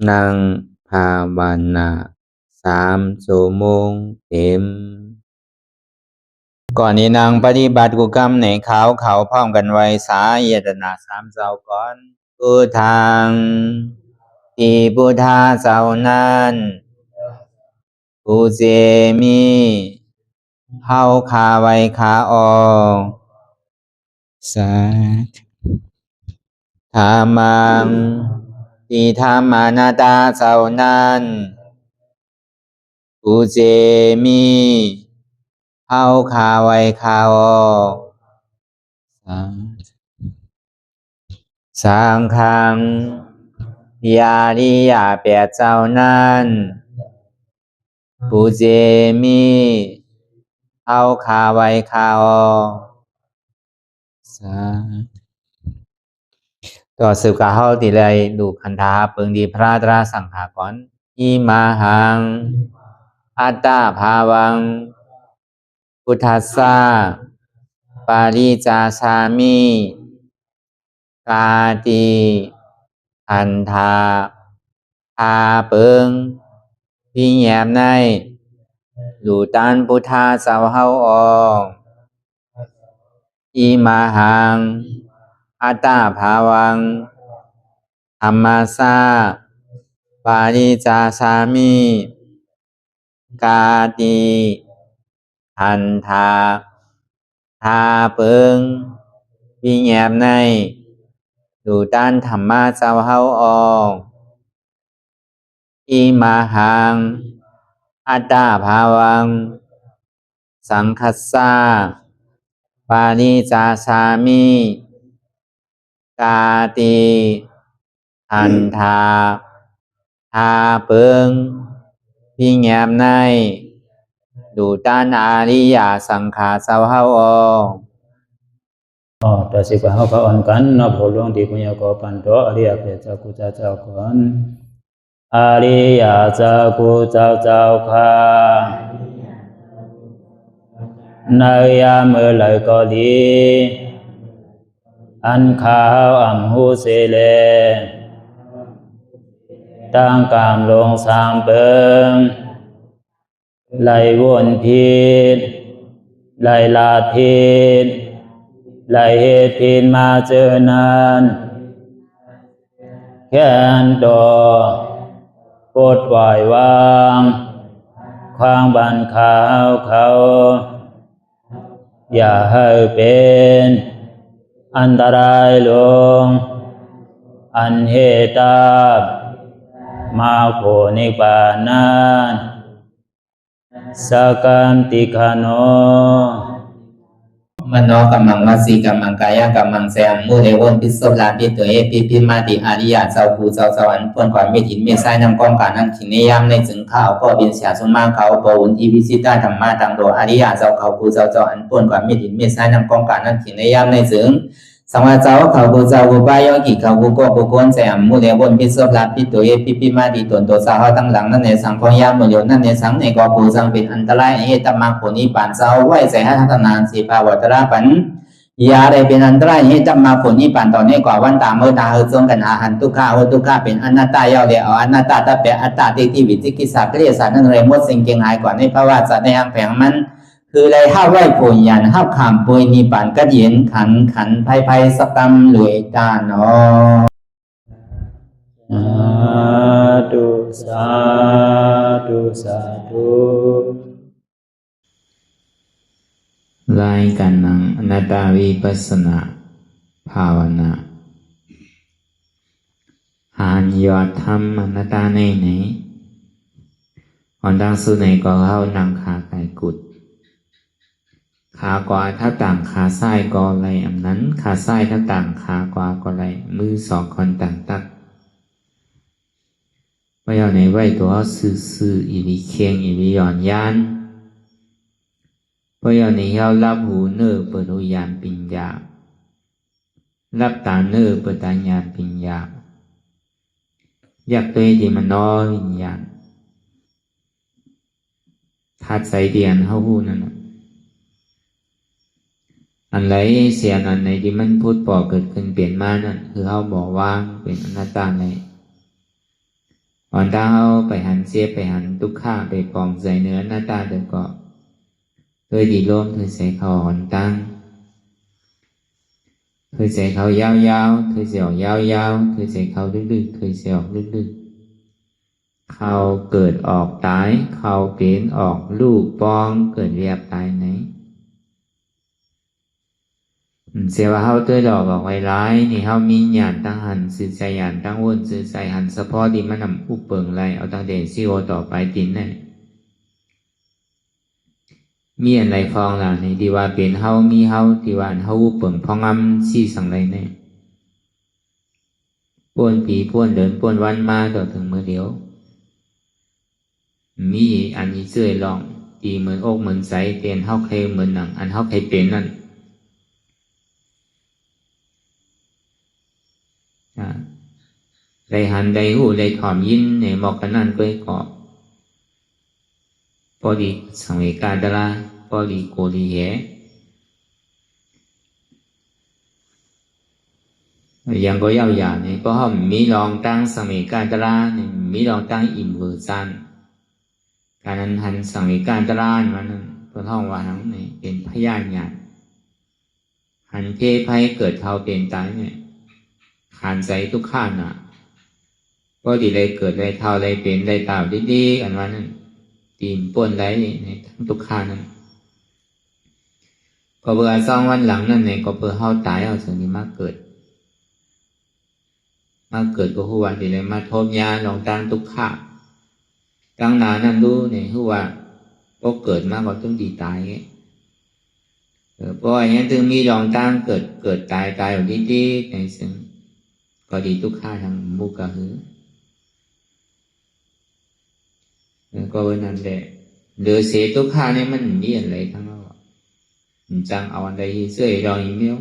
นั่งภาวนา3 ชั่วโมงเต็มก่อนนี้นางปฏิบัติกุกรรมในเขาพร้อมกันไว้สาเยตนา3 เจ้าก่อนพุทธังที่พุทธาเจ้านั้นผู้เจมีเฮาคาไว้คาออกสาธามังที่ธรรมานาตาเจ้านั้นผู้เจมีเฮาคาไว้คาออกสังฆังยาริยาแปดเจ้านั้นผู้เจมีเฮาคาไว้คาออกต่อสืบกาเฮาติเลยดูคันธาเปิงดีพระตราสังขากรอิมาหังอัตตาภาวังพุทธัสสะปาริจาชามิกาติอันธาพาเปิงพี่แยมในดูตันพุทธาเจ้าเฮาออกอิมาหังอัตตาภาวังธรรมัสสะปาริจาชามิกาติอันธาพาเปิงพี่แยมในดูตันธรรมะเจ้าเฮาออกอิมาหังอัตตาภาวังสังคัสสะปาริจาชามิกาติอันธาพาเปิงพี่แยมในดูตันอาริยสังขารเจ้าเฮาออกต่อสิกว่าเฮาก็อ่อนกันเนาะผู้หลวงที่ปุญญาก็ปันโตอริยเจ้ากุเจ้าก่อนอริยเจ้ากุเจ้าค่ะในยามเมื่อไหร่ก็ดีอันข้าวอ่ำหูเสเลตั้งกามลงสามเปิงไหลวนพิษไหลลาพิษไหลเหตุพิษมาเจอนานแค้นดอปดปล่อยวางความบันขาวเขาอย่าให้เป็นอันตรายลงอันเหตุตามาโผนิปานันสกันติคโนมโนกัมมังวสีกัมมังกายกัมมังแสมมุเรวนพิศลาปิตัวเอพิมาติอาริยะเจ้าภูเจ้าสวรรค์พ้นความไม่ถินไม่ใช่นำกองการนั้นขินในยามในจึงข้าวก็บินเสียสมมาเขาปวุนทีพิสิตาธรรมะตังโดอาริยะเจ้าเขาภูเจ้าสวรรค์พ้นความไม่ถินไม่ใช่นำกองการนั้นขินในยามในจึงสังวาเจ้าเขาภูเจ้าภูปายกิเขาภูก็ภูคนแสมมุเรวนพิศลาปิตัวเอพิมาติตนตัวสาวตั้งหลังนั่นในสังพยามโยนั่นในสังในก็ภูสังเป็นอันตรายเหตุมาผลนิพพานเจ้าไหวใส่ให้ทัศนานสีภาวตระปันยาได้เป็นอันตรายให้จำมาผลนิพพานตอนนี้กว่าวันตามเมื่อตาเฮจงกันอาหันทุกข้าทุกข้าเป็นอนัตตาเยาเดียวอนัตตาตาเปอัตตาที่วิจิกิสาเกลียสานั่นเลยมดสิ่งเก่งหายกว่าในภาวะสัตว์ในอังแผงมันคือเลยห้าไหวผลยันห้าขามปุยนิพพานก็เย็นขันภัยสกรรมหลวยตาเนาะสาธุรายการนังอนัตตาวิปัสสนาภาวนาหานยอดธรรมอนัตตาในไหนอ่อนดังสุในก็เข้านังขาไก่กุดขากว่าถ้าต่างขาซ้ายก็ไรอันนั้นขาซ้ายถ้าต่างขากว่าก็ไรมือสองคนต่างตักว่าเอาในไว้ตัวซื่ออีวิเคียงอีวิย่อนยานเพราะอย่างนี้เรารับหูเนื้อเปิดหูยานปิญญารับตาเนื้อเปิดตาญาณปิญญาอยากตัวที่มันน้อยวิญญาณทัดใส่เดียนเข้าหูนั่นอันไรเสียอันไหนที่มันพูดปอเกิดขึ้นเปลี่ยนมานั่นคือเขาบอกว่าเป็นอนัตตาใน อ่อนตาเฮาไปหันเสียไปหันทุกข้าไปปองใจเนื้อหน้าตาเดิมก็เคยดีร่มเคยใส่เขาอ่อนตั้งเคยใส่เขายาวๆเคยใส่ออกยาวๆเคยใส่เขาลึกๆเคยใส่ออกลึกๆเขาเกิดออกตายเขาเปลี่ยนออกลูกปองเกิดเรียบตายไหนเสียว่าเฮาตัวดอกออกไว้ร้ายนี่เฮามีหยาดตั้งหันสื่อใจหยาดตั้งวนสื่อใจหันเฉพาะที่มันนำผู้เปิงไรเอาตั้งเดซิโอต่อไปตินแน่มีอันไรฟองล่ะในที่ว่าเป็นเฮามีเฮาที่ว่าเฮาเปิงพองอำซี่สังไรแน่ป้วนผีป้วนเดินป้วนวันมาต่อถึงเมื่อเดียวมีอันนี้เสื่อยลองตีเหมือนอกเหมือนใสเตียนเฮาเคยเหมือนหนังอันเฮาเคยเป็นนั่นได้หันได้หูได้ถอมยินในหมอกกันนั่นก็ให้เกาะพอดีสังเวกาดาราพอดีโกดีแหยังก็ยาวหยาเนี่ยก็ห้อมมีลองตั้งสังเวกาดาราเนี่ยมีลองตั้งอิมเวอร์ซันการนั้นหันสังเวกาดารามันนั่นก็ท่องว่าทั้งนี้เป็นพยานญาณหันเพภัยเกิดเท่าเป็นตายเนี่ยขันใจทุกข้าน่ะก็ดีเลยเกิดเลยเท่าเลยเป็นเลยตาวดีๆอันว่านั่นตีนป่นได้ในทั้งทุกข้านั้นก็เบื่อสองวันหลังนั่นเนี่ยก็เพื่อเฮาตายเอาสิ่งนี้มาเกิดก็หัวดีเลยมาทบยาลองตั้งทุกข้าตั้งนานนั่นรู้เนี่ยหัวก็เกิดมาก็ต้องดีตายไงเพราะอย่างนี้ถึงมีลองตั้งเกิดตายอยู่ดีๆในซึ่งก็ดีทุกข้าทางมุกกะหือก็วันนั้นแหละเดือเสียทุกข้าเนี่ยมันมีอะไรทั้งนั้นจังเอาอันใดเสื่อรอยมิ้ว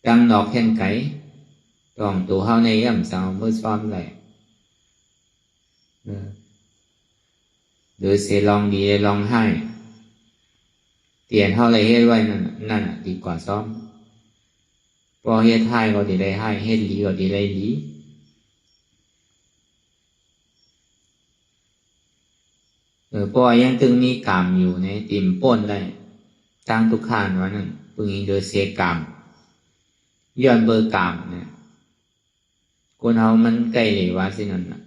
จังดอกแห่งไก่ต้องตัวเฮาในย่ำสาวมือซ้อมเลยเดือเสียลองดีลองให้เตียนเฮาเลยเฮ็ดไว้นั่นดีกว่าซ้อมพอเฮ็ดให้ก็ดีได้ให้เฮ็ดหลีก็ดีได้หลีพอยังตึงมีกรรมอยู่ในติ่มป้นได้ตั้งทุกข้านวันนั้นปึงเดือเสียกรรมย้อนเบอร์กรรมเนี่ยคนเฮามันใกล้เลยว่าสินั่นน่ะ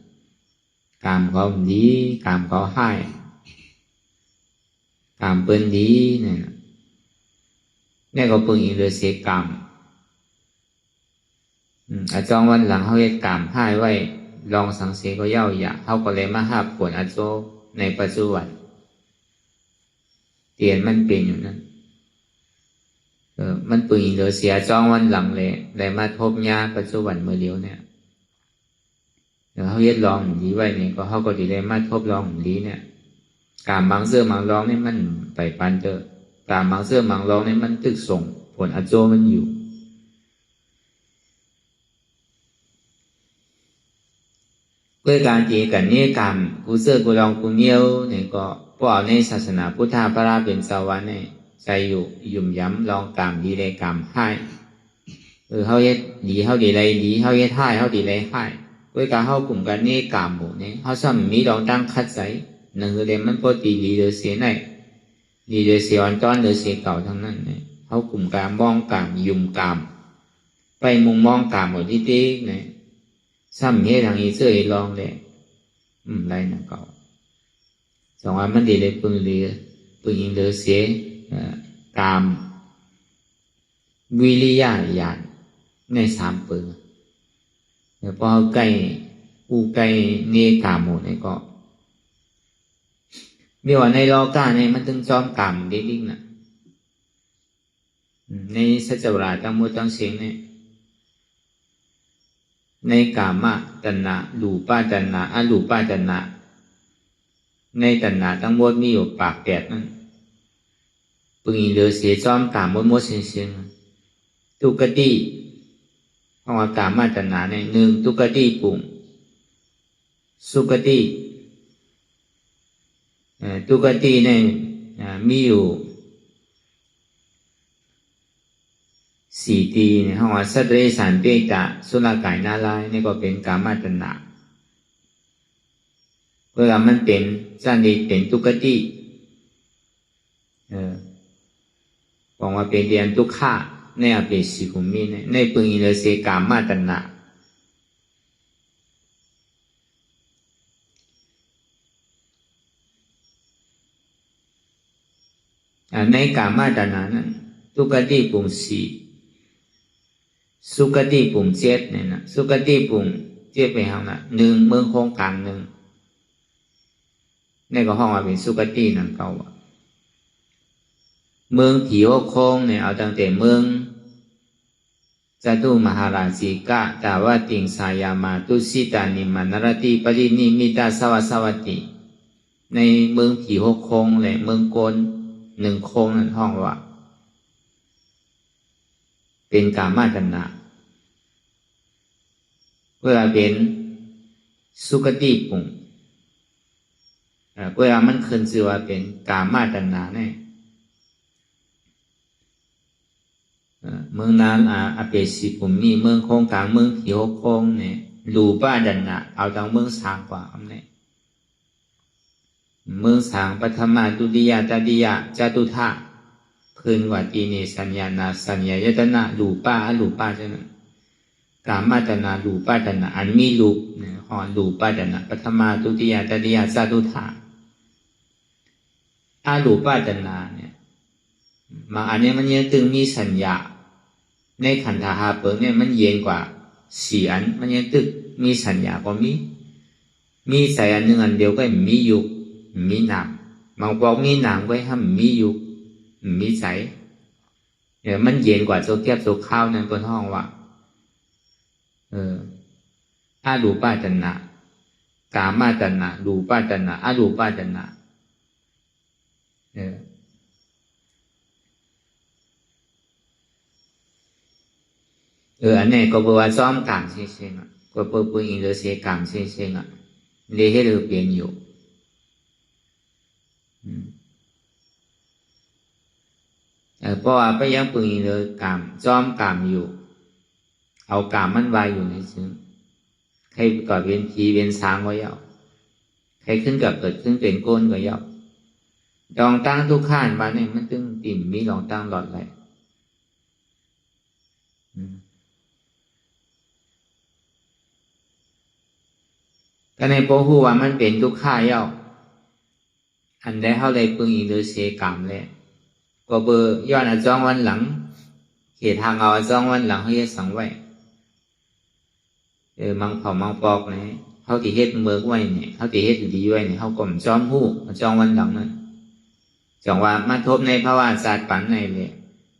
กรรมเขาดีกรรมเขาให้กรรมเปิ้นดีเนี่ยก็ปึงเดือเสียกรรมอาจองวันหลังเฮาเฮ็ดกรรมให้ไว้ลองสังเสก็เย้าหยาเฮาก็เลยมาหาผลอาโจในปัจจุบันเตียนมันเป็นอยู่นั่นมันปืนเดือเสียจองวันหลังเลยมาทบยาปัจจุบันเมื่อเดียวเนี่ยเดี๋ยวเขาเย็ดลองดีไว้เนี่ยก็เขาก็ดีเลยมาทบลองดีเนี่ยการบางเสื้อบางร้องเนี่ยมันไปปันเตอการบางเสื้อบางร้องเนี่ยมันตึกส่งผลอาโจมันอยู่ด้วยการตีกันเนี่ยกรรมกูเสื้อกูลองกูเนี้ยวเนี่ยก็พวกในศาสนาพุทธพระเป็นสวรรค์เนี่ยใจอยู่ยุ่มย้ำลองกรรมดีเลยกรรมให้เขาเฮ็ดดีเขาดีเลยดีเขาเฮ็ดให้เขาดีเลยให้ด้วยการเขากลุ่มกันนี่กรรมหมู่เนี่ยเขาซ้ำมีลองตั้งคัดใส่หนึ่งเลยมันก็ตีดีเลยเสียไหนดีเลยเสียวันต้อนเลยเสียเก่าทั้งนั้นเนี่ยเขากลุ่มการมองกรรมยุ่มกรรมไปมุงมองกรรมหมดที่ตีเนี่ยซ้ำเฮ็ดทางอีเสื้อลองเลยไรนะเก่าสองวันมันดีเลยปึงเยิงเดือเสียกามวิริยะญาณในสามปืนแล้วพอใกล้เนกามหมดเนี่ยก็มีว่าในโลกาเนี่ยมันถึงจอมกามดิ้งน่ะในสัจจวราตั้งหมดตั้งเสียงเนี่ยในกามะตัณหารูปะตัณหาอรูปะตัณหาในตัณหาทั้งหมดมีอยู่ปากแปดนั่นปึงเดือเสียจอมกามมดเสียงทุกติคำว่ากามะตัณหาเนี่ยหนึ่งทุกติปุ่งสุกติทุกติเนี่ยมีอยู่4 ตีเนี่ยคำว่าสัตว์เดรัจฉานเปรตสุรกายนาลายนี่ก็เป็นกามะตัณหา เวลามันเป็นสันนิเป็นทุกขติบอกว่าเป็นเรียนทุกข้าในอเปสิกุมิในปึงอินเสกามาตัณหาในกามาตัณหานั้นทุกขติปุ่งสี่สุขติปุ่งเจ็ดเนี่ยนะสุขติปุ่งเจ็ดไปห้องนะหนึ่งเมืองโคงกลางหนึ่งในก็ห้องว่าเป็นสุขตินั่นเขาว่าเมืองผีโอโคงเนี่ยเอาตั้งแต่เมืองจตุมหาราชิกะตาวติงสายามาตุสิตานิมานรติปรินิมิตาสวัสวัติในเมืองผีโอโคงและเมืองโกนหนึ่งโคงนั่นห้องว่าเป็นกามาตัณหาเวลาเป็นสุขติปุ่งเวลามันขึ้นชื่อว่าเป็นกามาตัณหาเนี่ยเมืองนั้นอเปสิปุ่มนี่เมืองโคงกลางเมืองผีโอโคงเนี่ยรูปาตัณหาเอาทางเมืองสางกว่าเนี่ยเมืองสางปฐมาตุติยาตติยาจตุธาพื้นวัติเนสัญญานาสัญญายตนะรูปาใช่ไหมกามาตัณหารูปาตัณหาอันมีรูปเนี่ยหอรูปาตัณหาปฐมาตุติยาตติยาจตุธารูปาตัณหาเนี่ยมาอันนี้มันยังตึงมีสัญญาในขันธาเปิงเนี่ยมันเย็นกว่าสี่อันมันยังตึกมีสัญญาก็มีใส่อันหนึ่งอันเดียวก็มีอยู่มีหนามบางบอกมีหนามไว้ให้มีอยู่มีใสมันเย็นกว่าโซเทียบโซข้าวนั่นเป็นห้องว่าอารูปาตัณหากามาตัณหารูปาตัณหาอารูปาตัณหาอันนี้ก็บอกว่าซ้อมกลางเช่นๆก็เปิดปืนอินเตอร์เซกลางเช่นๆเลยให้เราเปลี่ยนอยู่เพราะว่าไปยังปืนอินเตอร์กลางซ้อมกลางอยู่เอากลางมันไว้อยู่ในซึ่งใครก่อเป็นผีเป็นสางก็ยาวใครขึ้นกับเกิดขึ้นเป็นก้นก็ยาวลองตั้งทุกข้านมาเนี่ยมันตึงติ่มมีลองตั้งหลอดไหลก็ในโพหูว่ามันเป็นทุกข้าเย้าอันได้เข้าได้ปึงอินเตอร์เซกรรมเลยก็เบอร์ย้อนจ้องวันหลังเขตทางเอาจ้องวันหลังเขาจะสั่งไว้มังเผามังปอกเนี่ยเขาตีเฮ็ดเมือกไว้เนี่ยเขาตีเฮ็ดดีไว้เนี่ยเขากลมจ้อมหูจ้องวันหลังนั่นจังว่ามาทบในภาวะศาสตร์ปันในเลย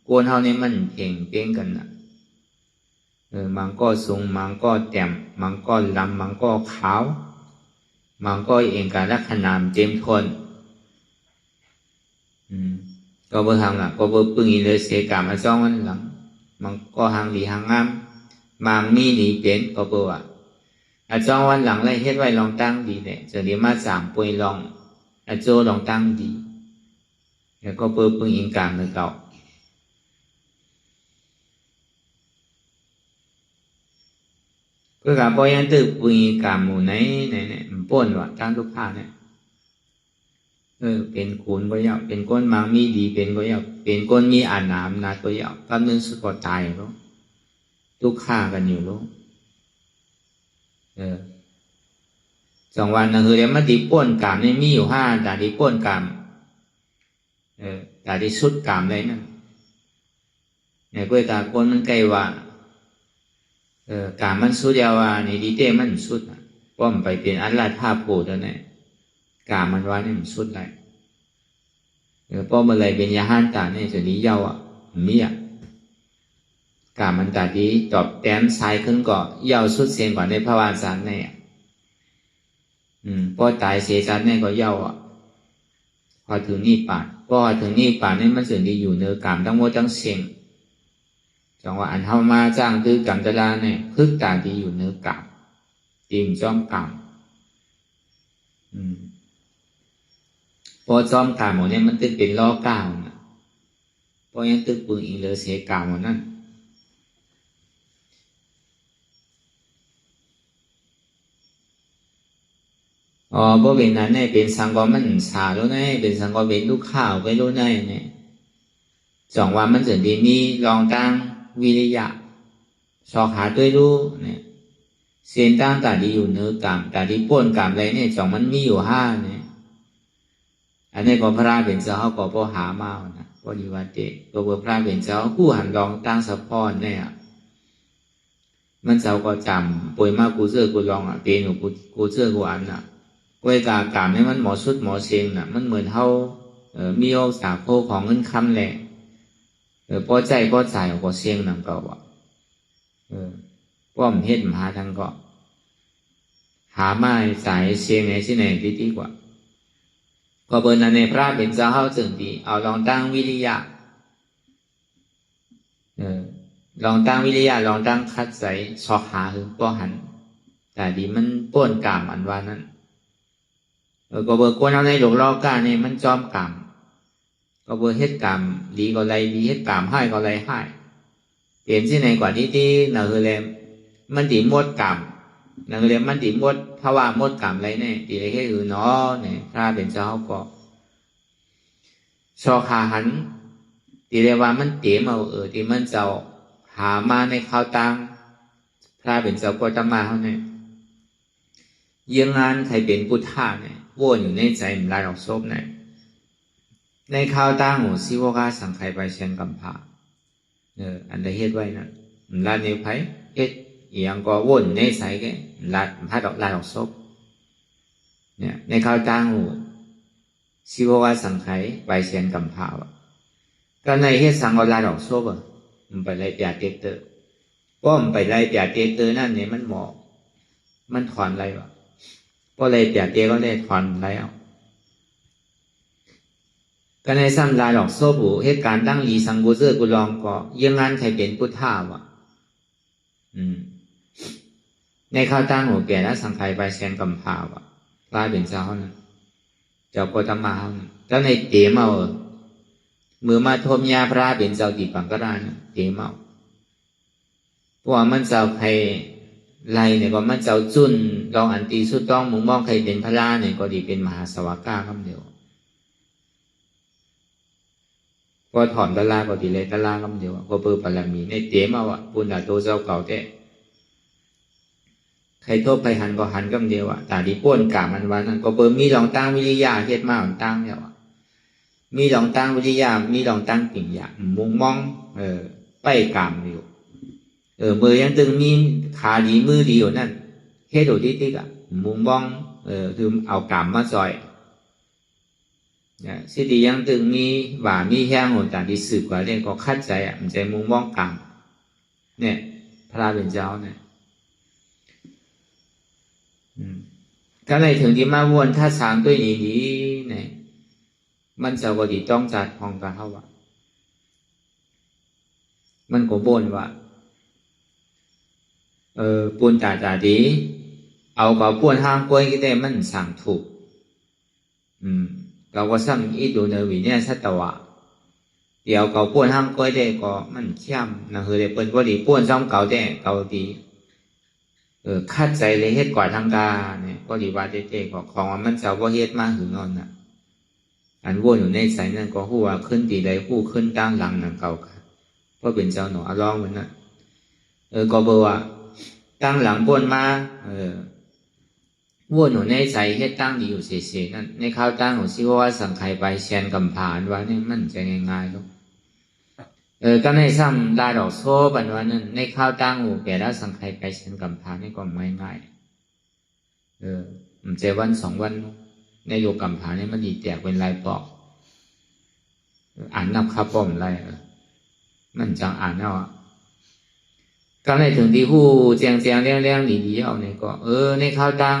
กวนเขาเนี่ยมันเพ่งเป้งกันนะมังก็สูงมังก็แต้มมังก็ลำมังก็ขาวมังก็เองการลักษณะเต็มทนก็เบอร์ทางล่ะก็เบอร์ปึงอินเลยเสกามาจ้องวันหลังมังก็หางดีหางงามมังมีหนีเป็นก็เบอร์ว่าจ้องวันหลังเลยเฮ็ดไว้ลองตั้งดีเนี่ยจะเดี๋ยวมาสามป่วยลองโจลองตั้งดีแล้วก็เบอร์ปึงอินกลางเลยเก่าเพื่อการปล่อยยันตึกปึงอินกลางหมู่ไหนมันป้นว่าตั้งทุกภาคเนี่ยเป็นคูณก็ยาวเป็นก้นมังมีดีเป็นก็ยาวเป็นก้นมีอ่านน้ำนาก็ยาวกำนึงสุดก็ตายแล้วทุกข้ากันอยู่แล้ว2 วันนะคือเดี๋ยวมาตีป้นกามเนี่ยมีอยู่5แต่ที่ป้นกามแต่ที่สุดกามเลยนั่นเนี่ยก็ตาก้นมันใกล้ว่ากามมันสุดยาวว่านี่ดีเต้มันสุดป้อมไปเป็นอัลลาท่าโพดแล้วเนี่ยกามมันว่านี่มันสุดเลยป้อมอะไรเป็นยาหันตาเนี่ยจะนี้ยาวมีกามมันตาที่ตอบแต้มซ้ายขึ้นก็ยาวสุดเสียงกว่าในภาวะสารเนี่ยพอตายเสียสัตว์เนี่ยก็ยาวพอถึงนี่ป่านพอถึงนี่ป่านเนี่ยมันส่วนที่อยู่เนื้อกามทั้งหมดทั้งเสียงจังว่าอันเฮามาจ้างคือกรรมตะลาเนี่ยพึกตาที่อยู่เนื้อกามติ่มจ้อมกามพอจ้อมกามหมดเนี่ยมันตึกเป็นล้อก้าวนะพอยังตึกปืนอีเลเสียกามหมดนั่น บ่เป็นนั้นเนี่ยเป็นสังก็มันสารู้เนี่ยเป็นสังก็เป็นลูกข้าวไปรู้เนี่ย2 วันมันจะดีมีลองตั้งวิริยะสอขาด้วยรู้เนี่ยเสียนตั้งแต่ดีอยู่เนื้อกรรมแต่ดีป้วนกรรมอะไรเนี่ย2มันมีอยู่5เนี่ยอันนี้ก็พระเป็นเจ้าก็บ่หามานะบ่ดีว่าเด็กตัวพระเป็นเจ้ากู้หันลองตั้งสะพอนเนี่ยมันเจ้าก็จำป่วยมากูเจอกูลองเป็นกูเจอกูอันกวยกากรรมเนี่ยมันหมอสุดหมอเสียงมันเหมือนเฮามีโอสาโคของเงินคำแหละพอใจพอใจก็เสียงนั่นก็ว่าป้อมเฮ็ดมหาทั้งก็หาไม้สายเสียงไหนที่ไหนดีกว่าก็เบอร์นั้นในพระเป็นเจ้าเฮาจึงดีเอาลองตั้งวิริยะลองตั้งวิริยะลองตั้งคัดใส่สอกหาหึงป้อหันแต่ดีมันป้วนกรรมอันว่านั้นก็เบอร์คนเอาในหลวงรอก้านี่มันจอมกรรมก็เบอร์เฮ็ดกรรมดีก็ไรดีเฮ็ดกรรมให้ก็ไรให้เปลี่ยนที่ไหนกว่าที่น่ะคือเลยมันดีหมดกรรมน่ะคือเลยมันดีหมดภาวะหมดกรรมไรเนี่ยดีไรแค่เนาะเนี่ยพระเป็นเจ้าก็ชอขาหันดีเลยว่ามันเต๋มเอาที่มันเจ้าหามาในข้าวตังพระเป็นเจ้าก็จะมาเขาเนี่ยยังงานใครเป็นพุทธะเนี่ยวนอยู่ในใจมันลายดอกซบเนี่ยในข้าวตังหูสิวกาสังไขไปเชียนกำพาอันใดเฮ็ดไว้นะมันลายนิ้วไผ่เฮ็ดอย่างก็วนในใจแกลายพระดอกลายดอกซบเนี่ยในข้าวตังหูสิวกาสังไขไปเชียนกำพาก็ในเฮ็ดสังก็ลายดอกซบมันไปไล่เปียเตเตอร์ก็มันไปไล่เปียเตเตอร์นั่นเนี่ยมันหมอมันถอนอะไรวะก็เลยเปียเตก็เลยถอนแล้วก็ในซ้ำลายดอกโซบุเหตุการณ์ตั้งลีสังบูเซอร์กุลองก็ยังงานใครเป็นพุทธาวะในข้าวตั้งหัวแก่และสังไขไปแชนกำพาวะกลายเป็นเจ้านั้นเจ้าโกตมาเขาแล้วในเต๋เมามือมาทมยาพระเป็นเจ้าติปังก็ได้นะเต๋เมาเพราะว่ามันเจ้าใครไรเนี่ยก็มันเจ้าจุนลองอันตีสุดต้องมุงมองใครเป็นพระราเนี่ยก็ดีเป็นมหาสวากาคำเดียวก็ถอนตะลาก็ดีเลยตะลาคำเดียวก็เปิดปรมีในเต๋มาวะปุณณะโตเจ้าเก่าแต่ใครโทษไปหันก็หันคำเดียวแต่ดีป้วนกามันวันนั้นก็เปิดมีลองตั้งวิริยะเฮ็ดมาของตั้งเนี่ยมีลองตั้งวิริยะมีลองตั้งปิ่งยะมุงมองไปกามอยู่มือยังตึงมีขาดีมือดีอยู่นั่นเฮ็ดโดดที่กะมุงมองคือเอากามมาซอยสิดียังตึงมีว่ามีแห้งหัวตาที่สืบกว่าเรื่องก็คัดใจมันใจมุงมองกามเนี่ยพระเป็นเจ้าเนี่ยก็เลยถึงที่มาวนถ้าสางด้วยนี้เนี่ยมันจะก็ดีต้องจัดห้องกันเท่าว่ามันก็บ่นว่าปูนตาดีเอากับปูนห้างกล้วยก็ได้มันสั่งถูกเราก็ซ้ำอีดูเนวิเนี่ยสัตวะเดี๋ยวกับปูนห้างกล้วยได้ก็มันเข้มนะคือได้เปิ้นก็ดีปูนซ้ำเก่าได้เก่าดีคัดใจเลยเฮ็ดกว่าทางการเนี่ยก็ดีว่าเจ๊ก็ของมันเจ้าบ่เฮ็ดมาหึงนอนน่ะอันวนอยู่ในใจนั่นก็ฮู้ว่าขึ้นดีใดฮู้ขึ้นตั้งหลังนั่นเก่าเพราะเป็นเจ้าหนอลองมันน่ะก็บ่ว่าตั้งหลังบนมาวนอยู่ในใจเฮ็ดตั้งดีอยู่เฉยๆนั่นในข้าวตั้งของสิว่าสังไขไปแชนกำผานว่านี่มันจะง่ายๆลูกก็ในซ้ำลาดอกโซ่บันว่านั่นในข้าวตั้งหูแก่แล้วสังไขไปแชนกำผานนี่ก็ไม่ง่ายมันจะวัน2 วันในโยกกำผานนี่มันดีแตกเป็นลายปอกอ่านนับครับป้อมไรมันจังอ่านเอาก็ในถึงที่ผู้เจียงเลี้ยงดีๆเอาเนี่ยก็ในข้าวตั้ง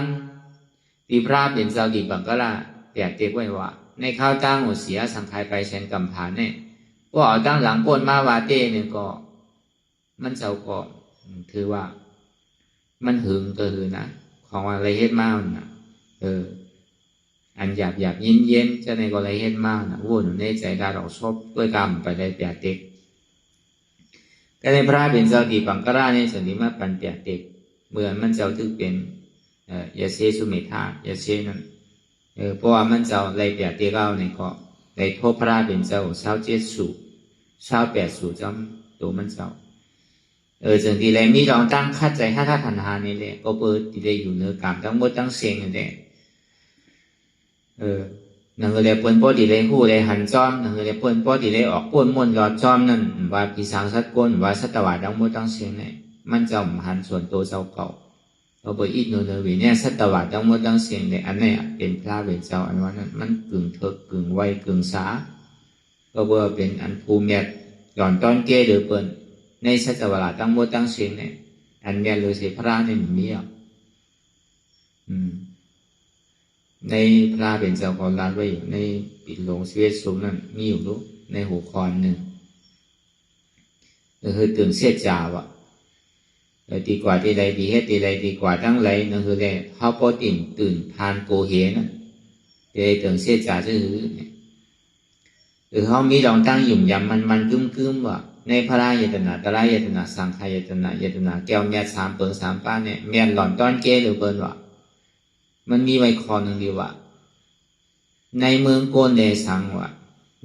ที่พระเป็นเจ้าดีบังก็ละแตกเตียกไว้ว่าในข้าวตั้งหัวเสียสังไขไปแชนกำผานเนี่ยก็เอาตั้งหลังปนมาวาเต้เนี่ยก็มันเจ้าก็ถือว่ามันหึงก็คือนะของอะไรเฮ็ดมากนะอันหยาบเย็นจะในก็อะไรเฮ็ดมากนะวุ่นในใจดาดอกชอบด้วยกรรมไปได้แตกเตียกก็ในพระเป็นเจ้าดีปังกราเนี่ยส่วนที่มาปันเปียกเด็กเมื่อมันเจ้าตึกเป็น อย่าเสียสุเมธาอย่าเสียนั่นเพราะว่ามันเจ้าไรเปียเตียเก้าในก็ไรโทษพระเป็นเจ้าเศร้าเจ็ดสู่เศร้าแปดสู่จำตัวมันเจ้าจึงที่ไรมีรองตั้งคัดใจถ้าทันหานี่แหละก็เปิดที่ได้อยู่เนื้อกามทั้งหมดทั้งเสียงนี่แหละนั่นก็เลยเปิ้นป้อที่ได้หู้ได้หันจอมนั่นก็เลยเปิ้นป้อที่ได้ออกป้วนม่วนยอดจอมนั่นว่าปีสังสัตก้นว่าสัตวะทั้งหมดทั้งเสียงนี่มันเจ้าหันส่วนตัวเจ้าเก่าเราไปอีกโนเนวีเนี่ยสัตวะทั้งหมดทั้งเสียงเนี่ยอันนี้เป็นพระเป็นเจ้าอันว่านั้นมันกึ่งเถิกกึ่งไวกึ่งสาก็เบอร์เป็นอันภูมิเมียหย่อนตอนเกหรือเปิ้นในสัตวะทั้งหมดทั้งเสียงเนี่ยอันเมียหรือเสพระเนี่ยมีอ่ะในพระเป็นเจ้าของร้านไว้อยู่ในปิดลงชีวิตสูงนั่นมีอยู่รู้ในหัวคอนหนึ่งคือตื่นเสียจ่าวะดีกว่าที่ใดดีให้ดีใดดีกว่าทั้งไรนั่นคือเลยเขาพอตื่นทานโกเฮนะที่ใดตื่นเสียจ่าจะหือหรือเขามีลองตั้งหยุ่มยำมันกึ้มว่ะในพระรายตนะตรายตนะสังขายตนะยตนะแก้วเมีย3 เปิง3 ป้าเนี่ยเมียหล่อนต้อนเกหรือเปิ้นว่ะมันมีไว้คอหนึ่งดีว่าในเมืองโกนเดสังวะ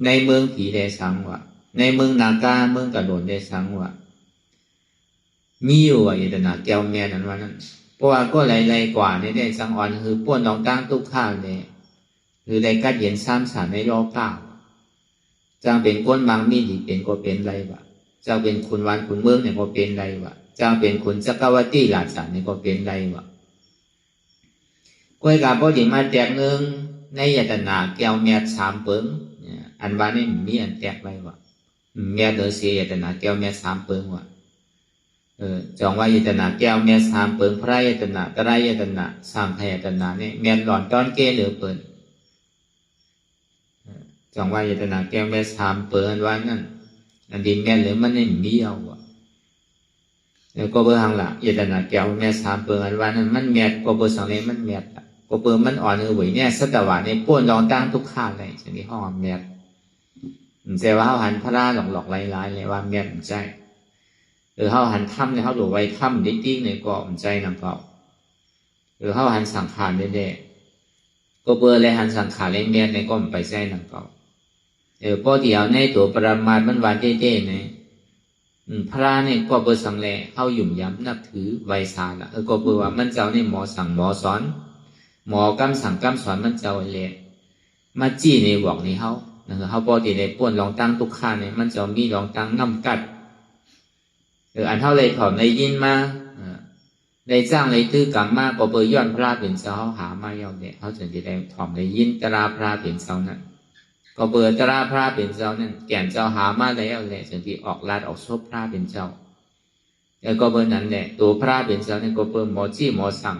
ในเมืองผีเดสังวะในเมืองนากาเมืองกระโดนเดสังวะมีอยู่อ่ะยตนาแก้วเมียนั้นว่านั้นเพราะว่าก็ไหลกว่าในเดสังอ่อนคือป้วนน้องตั้งทุกข้างเลยหรือในกัดเย็น3 สารในรอบเก้าจางเป็นก้นบางมีดีเป็นก็เป็นไรวะจางเป็นคุณวันคุณเมืองเนี่ยก็เป็นไรวะจางเป็นคุณจักรวรรดิราชาเนี่ยก็เป็นไรวะก้อยกาบดีมาแตกหนึ่งในยตนาแก้วเมีย3 เปิงอันว่านี่มีอันแตกไว้วะเมียเดือเสียยตนาแก้วเมีย3 เปิงวะจองว่ายตนาแก้วเมีย3 เปิงพระยตนาตรายตนะสร้างพยตนะเนี่ยเมียหล่อนต้อนเกหรือเปิงจองว่ายตนาแก้วเมีย3 เปิงอันว่านั่นอันดีเมียหรือมันนี่มีเอาวะแล้วก็เบอร์หังละยตนาแก้วเมีย3 เปิงอันว่านั่นมันเมียก็เบอร์2เลยมันเมียก็เปิดมันอ่อนเลยเว้ยเนี่ยสัตวะในป้วนรองตั้งทุกข้าเลยสิ่งที่ห้องเมียแต่ว่าเขาหันพระราหลอกลายเลยว่าเมียมันใจหรือเขาหันถ้ำเนี่ยเขาหลบไว้ถ้ำดิ้งเนี่ยก็มันใจนำเขาหรือเขาหันสังขารเด้ก็เปิดเลยหันสังขารเลยเมียเนี่ยก็มันไปใจนำเขาพอเดียวในตัวปรมาณมันวันเด้เนี่ยพระเนี่ยก็เปิดสังเลเขาหยุ่มย้ำนับถือไวสาละก็เปิดว่ามันเจ้าเนี่ยหมอสั่งหมอสอนหมอกำสั่งกำสอนมันเจ้าเลยมาจี้ในบอกในเขาเขาพอดีในป้วนรองตั้งทุกข้าเนี่ยมันจะมีรองตั้งน้ำกัดอันเท่าไรถอนในยินมาในจ้างในตื้อกรรมมากก็เปิดย้อนพระเป็นเจ้าหามาเย่าเนี่ยเขาจะได้ถอนในยินตราพระเป็นเจ้านั้นก็เปิดตราพระเป็นเจ้านั้นแก่นเจ้าหามาแล้วแหละจนที่ออกลาดออกซบพระเป็นเจ้าแล้วก็เปิดนั้นแหละตัวพระเป็นเจ้าเนี่ยก็เปิดหมอจี้หมอสั่ง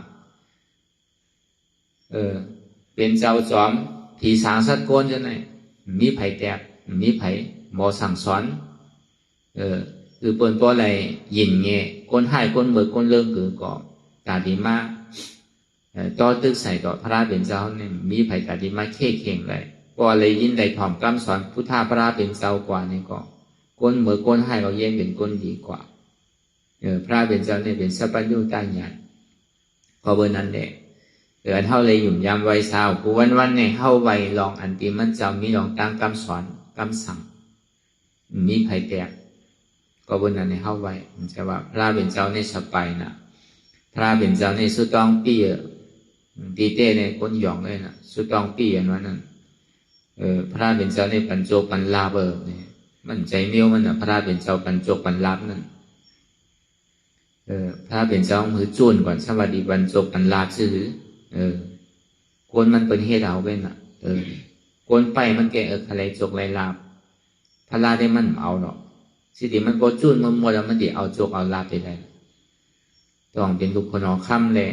เป็นเจ้าจอมผีสางสัตว์โกนจะไหนมีไผ่แตกมีไผ่หมอสั่งสอนคือเปิ้นป้ออะไรยินเงี้ยคนให้คนเบิกคนเรื่องคือก่อตาดีมากต่อตึกใส่ต่อพระเป็นเจ้าเนี่ยมีไผ่ตาดีมากเข่งเลยป้ออะไรยินได้ถ่อมกำสอนพุทธาพระเป็นเจ้ากว่านี่ก็คนเบิกคนให้เราเย็นเป็นคนดีกว่าพระเป็นเจ้าเนี่ยเป็นสัพพัญญูตาใหญ่พอเบอร์นั้นเด็กเท่าเลยหยุ่มยามไว้เช้ากูวันเนี่ยเข้าไว้ลองอันตีมันเจ้ามีลองตั้งกำสอนกำสั่งมีไผ่แตกก็บนนั้นเนี่ยเข้าไว้มันจะว่าพระเป็นเจ้าในสบายนะพระเป็นเจ้าในสุดต้องปีตีเต้ในคนหยองเลยนะสุดต้องปีอันว่านั้นพระเป็นเจ้าในปัญโจปัญลาเบอร์เนี่ยมันใจเมียวมันนะพระเป็นเจ้าปัญโจปัญลาบนั่นพระเป็นเจ้ามือจุนก่อนสวัสดีปัญโจปัญลาบชื่อคนมันเป็นเฮดเอาเป็นคนไปมันแกอะไรจกไรลาบพระราได้มันเอาหรอกสิติมันโกจุนมันมัวแล้วมันดิเอาจกเอาลาบไปได้ต้องเป็นลูกคนออกค่ำเลย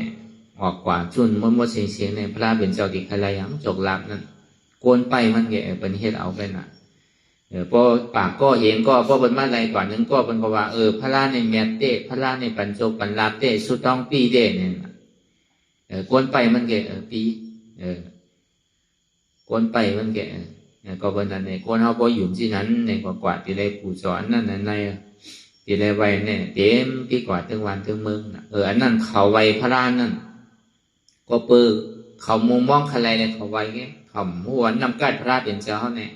ออกกว่าจุนมัวเสียงในพระราเป็นเจ้าดิอะไรยังจกลาบนั่นคนไปมันแกเป็นเฮดเอาเป็นพอปากก็เห็นก็พอเป็นมาอะไรก่อนนึงก็เป็นก็ว่าพระราในเมียเต้พระราในปัญโจปัญลาบเต้สุดต้องปีเด้เนี่ยกวนไปมันแกปีกวนไปมันแกก็เป็นนั่นเนี่ยคนเขาพออยู่ที่นั้นเนี่ยกว่าที่ได้ผู้สอนนั่นในที่ได้ไว้เนี่ยเต็มปีกว่าถึงวันถึงเมืองอันนั้นเขาไว้พระรานั่น ก็เปิดเขามุมมองอะไรเนี่ยเขาไว้ไงเขาหัวนำกัดพระเป็นเจ้าเนี่ย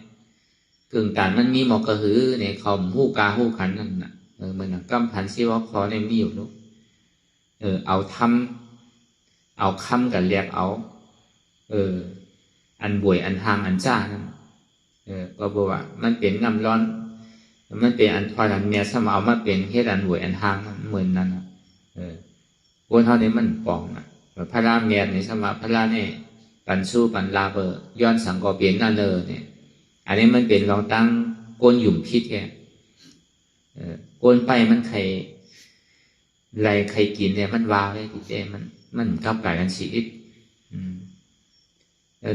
กึ่งการมันมีหมอกระหือเนี่ยเขาหูกาหูขันนั่นน่ะเหมือนกำพันชีวะคอเนี่ยมีอยู่ลูกเอาทำเอาคำกับเรียกเอาอันบ่วยอันทางอันจ้านั่นก็บอกว่ามันเป็นน้ำร้อนมันเป็นอันทอยอันเมียสมาเอามาเป็นเฮ็ดอันบ่วยอันทางเหมือนนั้นคนเท่านี้มันปองพระราเมียในสมาพระราเนี่ยปันสู้ปันลาเบอร์ย้อนสังกอเปลี่ยนนั่นเลยเนี่ยอันนี้มันเป็นรองตั้งโกนหยุ่มพิษแค่โกนไปมันใครไรใครกินเนี่ยมันวาเลยติเจมันกลับกลายกันชีวิต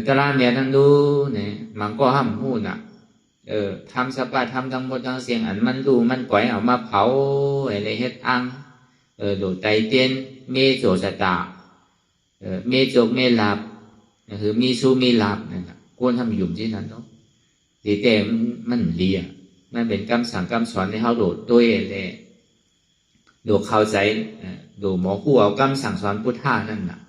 ตราเมียนั่นดูเนี่ยมันก็ห้ามหูน่ะทำสปาทำทั้งหมดทั้งเสียงอันมันดูมันปล่อยเอามาเผาอะไรเฮ็ดอังโดดไตเตียนเมโจสตาเมโจกเมลาบคือมีสู้มีลาบนั่นแหละควรทำอยู่ที่นั้นเนาะดีแต่มันเลียมันเป็นคำสั่งคำสอนในเขาโดดตัวเลยโดดเข้าใจโดดหมอคู่เอาคำสั่งสอนพุทธานั่นน่ะ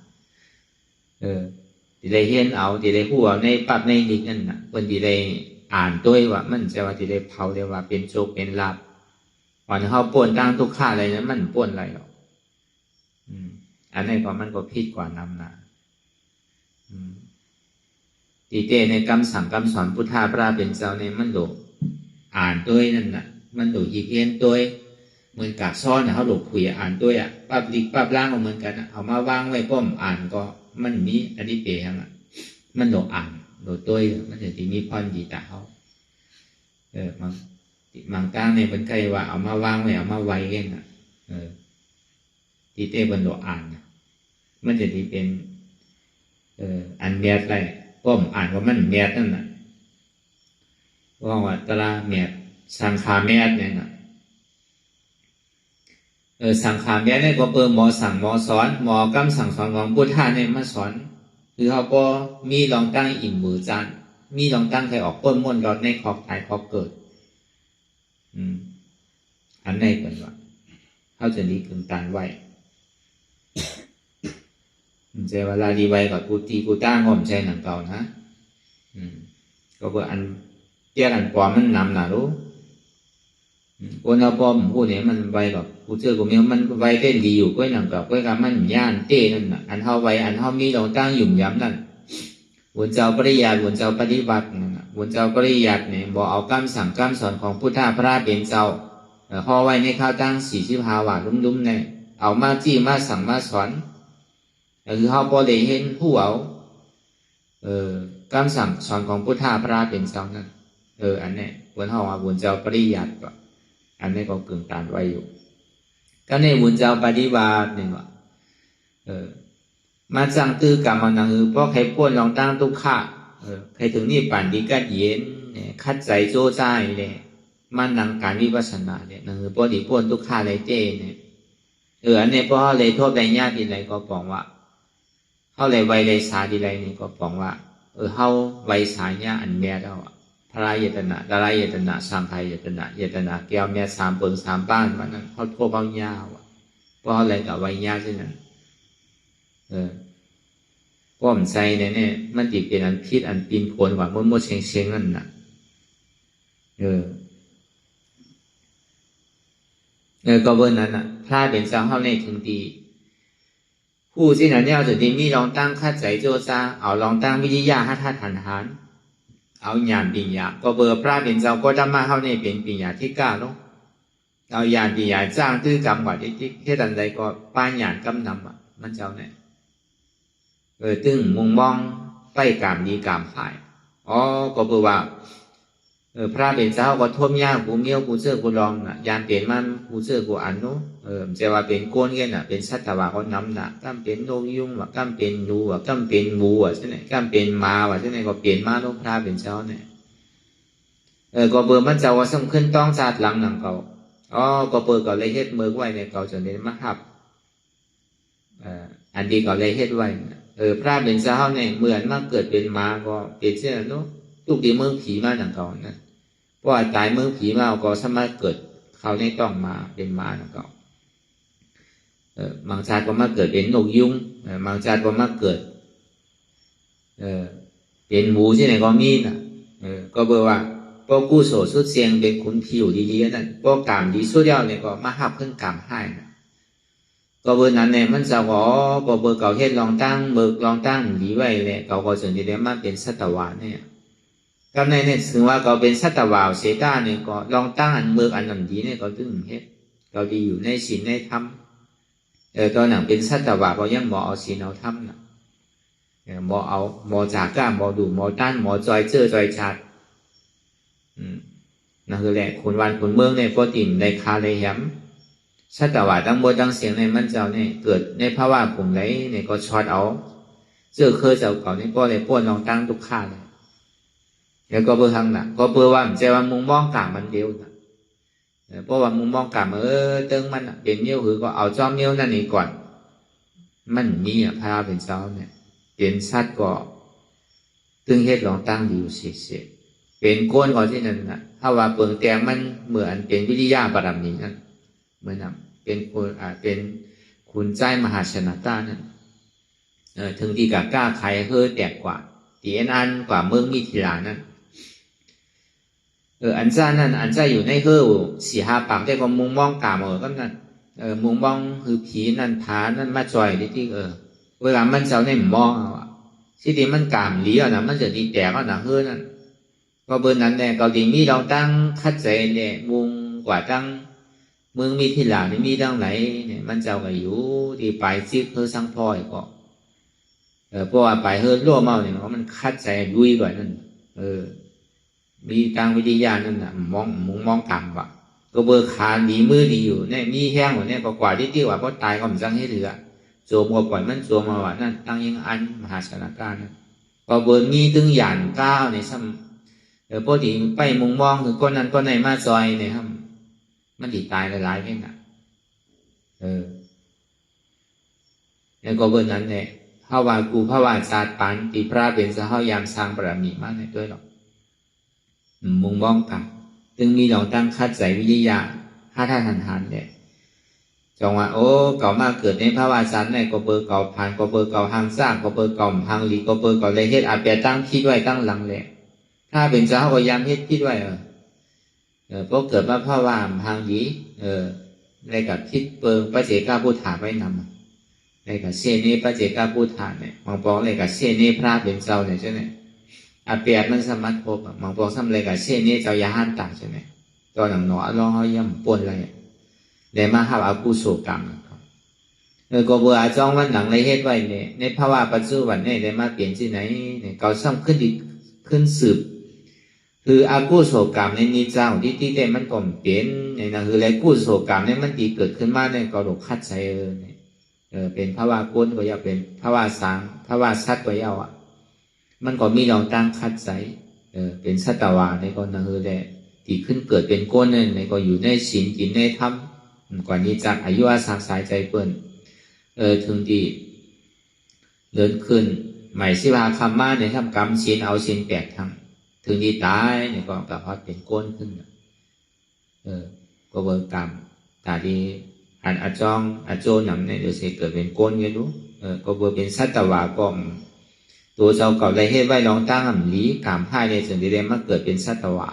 ดีเลยเห็นเอาดีเลยคู่เอาในปับในนิกนั่นน่ะคนดีเลยอ่านตัวว่ามันจะว่าดีเลยเผาเรียกว่าเป็นโจกเป็นลาบก่อนเขาป่วนตั้งทุกข้าอะไรนั้นมันป่วนอะไรหรอกอันนี้ก็มันก็ผิดกว่านำนะตีเตในคำสั่งคำสอนพุทธาพระเป็นเจ้าในมันโดอ่านตัวนั่นน่ะมันโดอีกเอ็นตัวเหมือนกับซ้อนนะเขาโดคุยอ่านตัวปั๊บดิกปั๊บล่างก็เหมือนกันเอามาวางไว้ป้อมอ่านก็มันมีอันนี้เปย์ฮะมันโดอ่านโดตัวมันจะที่มีพรดีตาเขาบางตั้งในบนไกลว่าเอามาวางไว้เอามาไว้เองน่ะตีเต้บนโดอ่านมันจะที่เป็นอันเมียดไรป้อมอ่านว่ามันเมียดนั่นน่ะว่าตราเมียดสังขาเมียดเนี่ยน่ะสังขารเนี่ยก็เปิดหมอสั่งหมอสอนหมอกำสั่งสอนของพุทธะเนี่ยมาสอนคือเขาก็มีลองตั้งอิ่มมือจานมีลองตั้งใครออกก้นม่วนรอดในขอบตายขอบเกิดอันไหนเป็นว่าเขาจะนี้กึ่งตานไว้เจเวลาดีไว้กับกูตีกูตั้งผมใช้หนังเก่านะก็เพื่ออันเตี้ยอันปลอมมันนำหนารู้คนเราปอมพูดเนี่ยมันไวกับกูเจอกูมีมันไวเต้นดีอยู่ก้อยหนังกับก้อยกับมันย่านเต้นั่นน่ะอันเฮาไวอันเฮามีเราตั้งหยุ่มย้ำนั่นวนเจ้าปริยัติวนเจ้าปฏิบัตินั่นน่ะวนเจ้าปริยัติเนี่ยบอกเอาคำสั่งคำสอนของพุทธะพระเป็นเจ้าเฮาไว้ในข้าวตั้ง45 ว่าลุ่มๆเนี่ยเอามาจี้มาสั่งมาสอนคือเฮาพอได้เห็นผู้เอาคำสั่งสอนของพุทธะพระเป็นเจ้านั่นอันนี้วนเฮาว่าวนเจ้าปริยัติอันนี้ก็กึ่งตานไว้อยู่ก็ในบุญเจ้าปฏิบัติเนี่ยว่ามาจังตื้อกรรมนังเพราะใครป้วนลองตั้งทุกข้าใครถึงนี่ป่านดีกัดเย็นเนี่ยคัดใจโจ้ใจเนี่ยมันนังการวิปัสสนาเนี่ยนังเพราะดีป้วนทุกข้าเลยเจ้เนี่ยอันนี้เพราะเลยโทษใดญาติใดก็บอกว่าเขาเลยไวเลยสาดีไรนี่ก็บอกว่าเขาไวสายญาอันเมียเราพระเยตนะดารายตนะสามไทยเยตนะแก้วเมีย3 ปน 3 บ้านมันนั้นเขาโทษเบาญาว่ะเพราะอะไรกับไวญาใช่ไหมป้อมใจเนี่ยมันติดเป็นอันพิษอันปีนโผล่กว่ามั่วเชงนั่นน่ะก็เบอร์นั้นน่ะพระเป็นเจ้าเข้าในถึงดีผู้ที่นั้นเนี่ยถึงดีมีลองตั้งคัดใจโจซาเอาลองตั้งวิทยาให้ท่าฐานเอาญาณปิญญาก็เบอร์พระเป็นเจ้าก็จะมาเข้าในเป็นปิญญาที่9เนาะเอาญาณปิญญาจ้างตื้อกรรมกว่าที่ตันใดก็ป้านญาณกำนำมันเจ้าเนี่ยตึงมุงมองไปกามดีกามฝ่ายก็เบอร์ว่าพระเป็นเจ้าก็ท่วมยากกูเมียวกูเชื่อกูลองน่ะญาณเปลี่ยนมันกูเชื่อกูอันเนาะจะว่าเป็นโกนกันน่ะเป็นสัตว์ว่าเขานำน่ะกำเป็นนกยุงว่ากำเป็นงูว่ากำเป็นงูว่ะใช่ไหมกำเป็นมาว่ะใช่ไหมก็เปลี่ยนมาลูกพระเป็นเจ้าเนี่ยก็เบอร์มันเจ้าว่าสำคัญต้องจัดหลังหนังเก่าก็เบอร์ก็เลยเฮ็ดมือไว้ในเก่าจนได้มาหับอันดีก็เลยเฮ็ดไว้พระเป็นเจ้าเนี่ยเหมือนมาเกิดเป็นมาก็เป็นเช่นนั้นเนาะทุกทีเมืองผีมาหนังเก่านะเพราะว่าตายเมืองผีมาก็สามารถเกิดเขาในต้องมาเป็นมาหนังเก่า บางชาติก็มาเกิดเป็นนกยุงบางชาติก็มาเกิดเป็นหมูที่ไหนก็มีนะก็เบอร์ว่าพวกกู้โสสุดเสียงเป็นคุณผิวดีๆนั่นพวกกามดีสุดยอดเนี่ยก็มาหับเพิ่งกามให้นะก็เบอร์นั้นเนี่ยมันจะก็เบอร์เก่าเฮ็ดลองตั้งเบอร์ลองตั้งดีไว้เลยเก่าก็ส่วนที่ได้มาเป็นสัตวาเนี่ยกำในเนี่ยถึงว่าเขาเป็นสัตวาเสตาเนี่ยก็ลองตั้งอันเบอร์อันนั้นดีเนี่ยก็ถึงเฮ็ดเราดีอยู่ในศีลในธรรมตอนหนังเป็นสัตวาก็ยังหมอเอาศีลเอาธรรมนะหมอเอาหมอจากก้าหมอดูหมอต้านหมอจอยเจอจอยชัดนั่นคือแหละคนวันคนเมืองในปกติในคาเลยแหมสัตวาตั้งบทตั้งเสียงในมันเจ้าเนี่ยเกิดในภาวะกลุ่มไหนเนี่ยก็ช็อตเอาเจอเคยเจ้าเก่านี่ก็เลยป้วนลองตั้งทุกข้าเลยแล้วก็เบอร์ทางน่ะก็เบอร์ว่ามันจะว่ามุงมองกลางมันเดียวนะเพราะว่ามุงมองกลางเติงมันเป็นเนี้ยคือก็เอาจอมเนี้ยนั่นนี่ก่อนมันมีพระเป็นเจ้าเนี่ยเป็นสัตว์ก็ตึงเฮ็ดลองตั้งดีอยู่เสียเป็นก้นก่อนที่นั่นนะถ้าว่าเปลืองแตงมันเหมือนเป็นวิริยะบารมีนั่นเหมือนเป็นคนเป็นคุณใจมหาชนะต้านั่นถึงที่กับกล้าใครแตกกว่าตีอันกว่าเมืองมิถิลานั่นอันจ้านั่นอันจ้าอยู่ใน4-5 ปากได้ก็มุงมองกามก็นั่นมุงมองคือผีนั่นผานั่นมาจอยที่เวลามันเจ้าในมองที่ดีมันกามเลี้ยวนะมันจะดีแตกก็หนักนั่นก็เบอร์นั้นเนี่ยก็ดีมีเราตั้งคัดใจเนี่ยมุงกว่าตั้งเมืองมิถิลานี่มีตั้งไหนเนี่ยมันเจ้าก็อยู่ที่ไปซิกสังพ่อยก็เพราะว่าไปรั่วเมาเนี่ยมันคัดใจลุยกว่านั่นมีทางวิทยานั่นน่ะมองต่ำว่ะก็เบอร์ขาดีมือดีอยู่เนี่ยมีแห้งกว่าเนี่ยกว่าที่ว่าเพราะตายก็มันจังให้เหลือโจมก็ปล่อยมันโจมมาว่านั่นตั้งยังอันมหาชนการนั่นก็เบอร์มีตึงหยานก้าวในซ้ำพอดีไปมุงมองคือก้นนั้นก้นไหนมาซอยเนี่ยครับมันดีตายหลายๆแค่น่ะแล้วก็เบอร์นั้นเนี่ยภาวะกูภาวะศาสตร์ปันตีพระเป็นสหายามสร้างบารมีมากในด้วยหรอกมุงมองกันจึงมีหลองตั้งคัดใส่วิทยาท่าทันเนี่ยจังว่าเก่ามาเกิดในภาวะศาสตร์เนี่ยก็เบอร์เก่าผ่านก็เบอร์เก่าหางสร้างก็เบอร์เก่าหางหลีก็เบอร์เก่าเลยเฮ็ดอาเปียตั้งคิดไว้ตั้งหลังแหละถ้าเป็นเจ้าก็ยามเฮ็ดคิดไว้พอเกิดมาภาวะหางหลีในกับคิดเปิงพระเจก้าพูดถามไว้นำในกับเสนีพระเจก้าพูดถามเนี่ยมองบอกในกับเสนีพระเป็นเจ้าเนี่ยใช่ไหมอาเปียมันสมัติพบมองบอกซ้ำเลยกับเสนีเจ้าย่าหันต่างใช่ไหมตอนหนังหนอลองเขาย่ำปนอะไรเดี๋ยวมาหาอากุโสกรรมก็เบื่อจ้องวันหนังในเฮ็ดไว้เนี่ยในภาวะปัจจุบันเนี่ยได้มาเปลี่ยนที่ไหนเนี่ยเขาซ้ำขึ้นสืบคืออากุโสกรรมในนี้เจ้าที่ได้มันก็เปลี่ยนเนี่ยนะคืออะไรกุโสกรรมเนี่ยมันตีเกิดขึ้นมาเนี่ยก็หลกคัดใส่เนี่ยเป็นภาวะก้นก็ยาวเป็นภาวะสางภาวะสัตว์ก็ยาวมันก็มีลองตั้งคัดใส่เป็นสัตวาในก็นะคือแหละที่ขึ้นเกิดเป็นก้นเนี่ยในก็อยู่ในศีลกินในธรรมกว่านี้จากอายุอาศัยสายใจเปิ้นถึงที่เดินขึ้นใหม่สิว่าคำมาในทำกรรมศีลเอาศีล8 ทั้งถึงที่ตายเนี่ยก็กลับว่าเป็นก้นขึ้นก็เบิกกรรมตาดีอันอาจองอาโจหนำเนี่ยเดี๋ยวจะเกิดเป็นก้นกันรู้ก็เบิกเป็นสัตวาก็ตัวเจ้าเก่าได้เฮ็ดไว้ลองตั้งหลีกามพ่ายในส่วนที่ได้มาเกิดเป็นสัตวา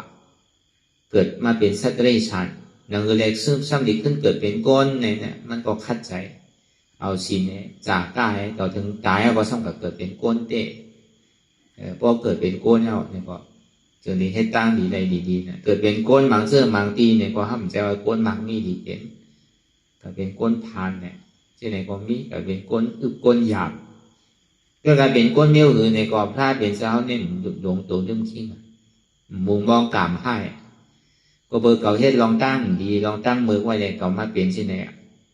เกิดมาเป็นสัตว์เดรัจฉานนังเล็กซึ่งซ้ำดีขึ้นเกิดเป็นก้นเนี่ยมันก็คัดใจเอาศีลเนี่ยจากตายต่อถึงตายก็ซ้ำกับเกิดเป็นก้นเตะพอเกิดเป็นก้นเอาเนี่ยก็ส่วนนี้ให้ตั้งดีในดีๆนะเกิดเป็นก้นบางเสื้อบางตีเนี่ยก็ห้ามใจว่าก้นบางมีดีเด่นก็เป็นก้นพานเนี่ยที่ไหนก็มีก็เป็นก้นก้นหยาบก็กลายเป็นก้นเนี้ยคือในกอบพระเป็นเจ้าเนี่ยหลงตัวดึงทิ้งมุงมองกามให้ก็เบอร์เก่าเฮ็ดลองตั้งดีลองตั้งมือไว้เลยเก่ามาเปลี่ยนที่ไหน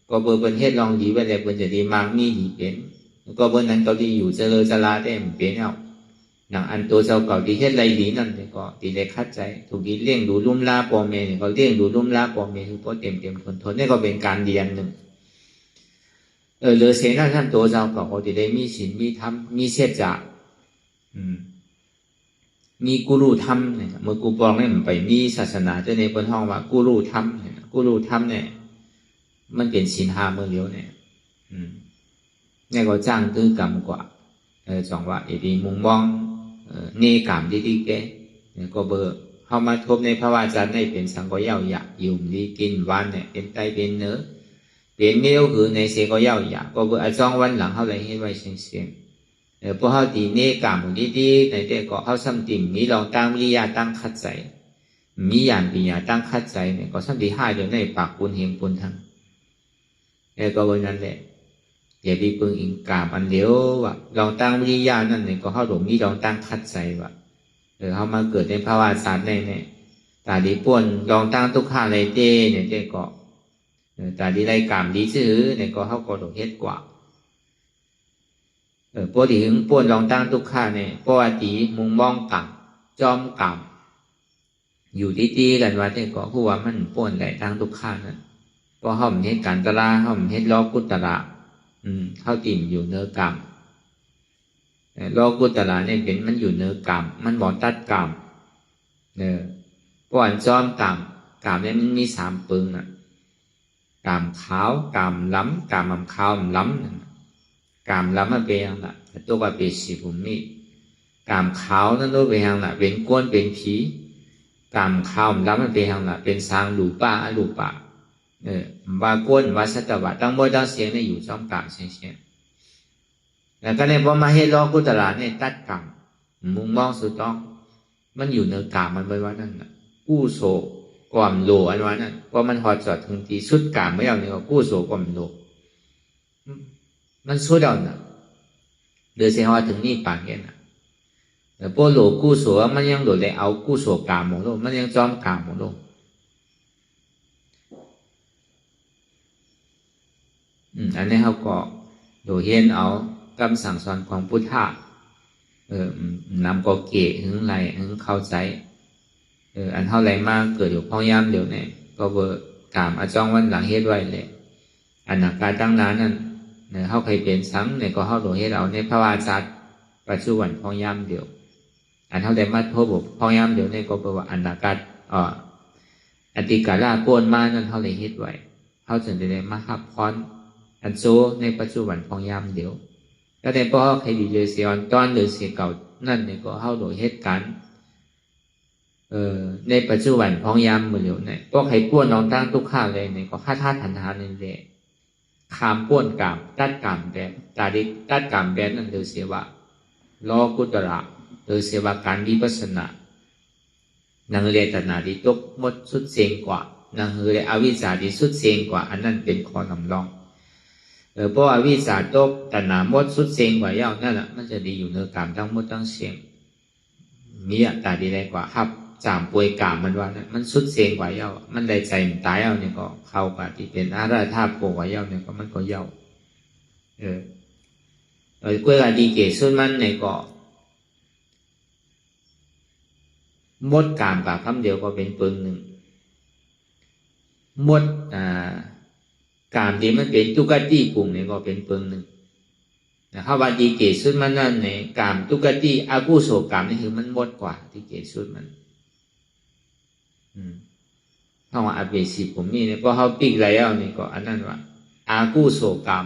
ก็เบอร์เป็นเฮ็ดลองดีไว้เลยเป็นจะดีมากมีดีเป็นก็เบอร์นั้นเก่าดีอยู่เจริญจราได้เปลี่ยนเอาหนังอันตัวเจ้าเก่าดีเฮ็ดไรดีนั่นเนี่ยก็ดีเลยคัดใจถูกดีเลี้ยงดูลุ่มล่าปอเมเนี่ยก็เลี้ยงดูลุ่มล่าปอเมคือพอเต็มทนนี่ก็เป็นการเรียนหนึ่งเหลือเสนาท่านตัวเจ้าเก่าก็ได้มีศีลมีธรรมมีเสจจะมีกุรุธรรมเนี่ยเมื่อกูปองเนี่ยมันไปมีศาสนาเจ้าในบนห้องว่ากุรุธรรมเนี่ยกุรุธรรมเนี่ยมันเป็นศีล5 เมื่อเลี้ยวเนี่ย นี่ก็จ้างตื้อกรรมกว่าจังว่าดีมุมมองนี่กรรมดีๆแกก็เบอร์เข้ามาทบในภาวะจันในเป็นสังก็เย่าหยาอยู่ดีกินวันเนี่ยเป็นไตเป็นเนื้อเป็นไม่รู้คือในเสก็เย่าหยาก็เบอร์จ้องวันหลังเขาเลยให้ไว้เสียงพวกเขาตีนี่กรรมดีๆในแต่ก็เขาซ้ำติ่มมีลองตั้งวิริยะตั้งคัดใจมีอย่างปีอย่างตั้งคัดใจเนี่ยก็ซ้ำที่ห้าเดี๋ยวในปากปุนเฮงปุนทั้งก็วันนั้นแหละอย่าไปปึงอิงกามอันเดียวว่าลองตั้งวิริยะนั่นเนี่ยก็เขาหลงมีลองตั้งคัดใจว่าเขามาเกิดในภาวะสารเนี่ยตาดีป่วนลองตั้งทุกข้าในเต้เนี่ยเต้ก็ตาดีได้กามดีซื่อเนี่ยก็เขาก็หลงเฮ็ดกว่าปกติถึงป่วนลองตั้งทุกข้าเนี่ยปกติมุงมองกามจอมกามอยู่ดีๆกันว่าเต้ก็ผู้ว่ามันป่วนได้ตั้งทุกข้านั้นก็เขาเฮ็ดการตลาเขาเฮ็ดล้อกุตตะเข้าติ่มอยู่เนื้อกรรมโลกุตระเนี่ยเป็นมันอยู่เนื้อกรรมมันบอกตัดกรรมก่อนซ้อมกรรมเนี่ยมันมีสามปึงกรรมขาวกรรมล้ำกรรมขาวล้ำกรรมล้ำมันเป็นอย่างนั้นตัวก็เป็นสีผมมีกรรมขาวนั่นตัวเป็นอย่างนั้นเป็นก้นเป็นผีกรรมขาวล้ำมันเป็นอย่างนั้นเป็นสางหลูป้าหลูป้าว่าก้นว่าสัตวะตั้งโมตั้งเสียงเนี่ยอยู่ซ้อมกรรมเสียงแล้วก็เนี่ยพอมาเฮ็ดล้อกุตระเนี่ยตัดกรรมมุมมองสุดต้องมันอยู่เนื้อกรรมมันไว้ว่านั่นกู้โศความโลอันว่านั่นพอมันหอดจอดถึงทีสุดกรรมไม่เอาเนี่ยก็กู้โศความโลมันสุดเอาน่ะเดือดเสียหอดถึงนี่ปานแค่น่ะแต่พอโลกู้โศมันยังโดดได้เอากู้โศกรรมของโลกมันยังจอมกรรมของโลกอันนี้เขาก็โดยเห็นเอาคำสั่งสอนของพุทธะนำก็เกะถึงไรถึงเข้าใจอันเท่าไรมากเกิดอยู่พ้องย่ำเดี๋ยวเนี่ยก็เบอร์ถามอาจ้องวันหลังเฮ็ดไว้เลยอันหนักการตั้งนานนั่นเนี่ยเขาเคยเป็นสังเนี่ยก็เขาโดยเฮ็ดเอาในพระวาจัดปัจจุบันพ้องย่ำเดี๋ยวอันเท่าไรมาโทษบอกพ้องย่ำเดี๋ยวเนี่ยก็เบอร์ว่าอันหนักการอติกาลาโกนมานั่นเท่าไรเฮ็ดไว้เขาจึงได้มาหับพรอันโซในปัจจุบันพ้องย่ำเดี๋ยวก็แต่พอใครดีเลยเสียตอนเดือเสียเก่านั่นเนี่ยก็เข้าโดยเหตุการณ์ในปัจจุบันพ้องยามมือเหลียวเนี่ยก็ใครป้วนน้องตั้งทุกข้าเลยเนี่ยก็ฆ่าท่าทันทานนี่แหละขามป้วนกามตัดกามแบบตาดิตัดกามแบบนั่นเดือเสียว่าล้อกุตระเดือเสียว่าการวิปัสสนานังเรตนาดิตกมดสุดเสียงกว่านังเรอวิชาดิสุดเสียงกว่าอันนั้นเป็นข้อนำรองเพราะว่าวิสาตกแต่หนามดสุดเสียงกว่าเย้านั่นแหละมันจะดีอยู่เนื้อกามทั้งหมดทั้งเสียงมีอัตราดีได้กว่าครับจามป่วยกามมันว่านะมันสุดเสียงกว่าเย้ามันได้ใจมันตายเอาเนี่ยก็เข้ากับที่เป็นอาราธาโกกว่าเย้าเนี่ยก็มันก็เย้ากล้วยกาดีเกศสุดมันเนี่ยก็มดกามกับคำเดียวก็เป็นปึงหนึ่งมดกามที่มันเป็นตุกติปุ่งเนี่ยก็เป็นปึงหนึ่งนะครับว่าดีเกศสุดมันนั่นเนี่ยกามตุกติอากุโสกามนี่คือมันหมดกว่าดีเกศสุดมันถ้าว่าอเบสิผมนี่เนี่ยพอเขาปิกไรเอาเนี่ยก็อันนั้นว่าอากุโสกา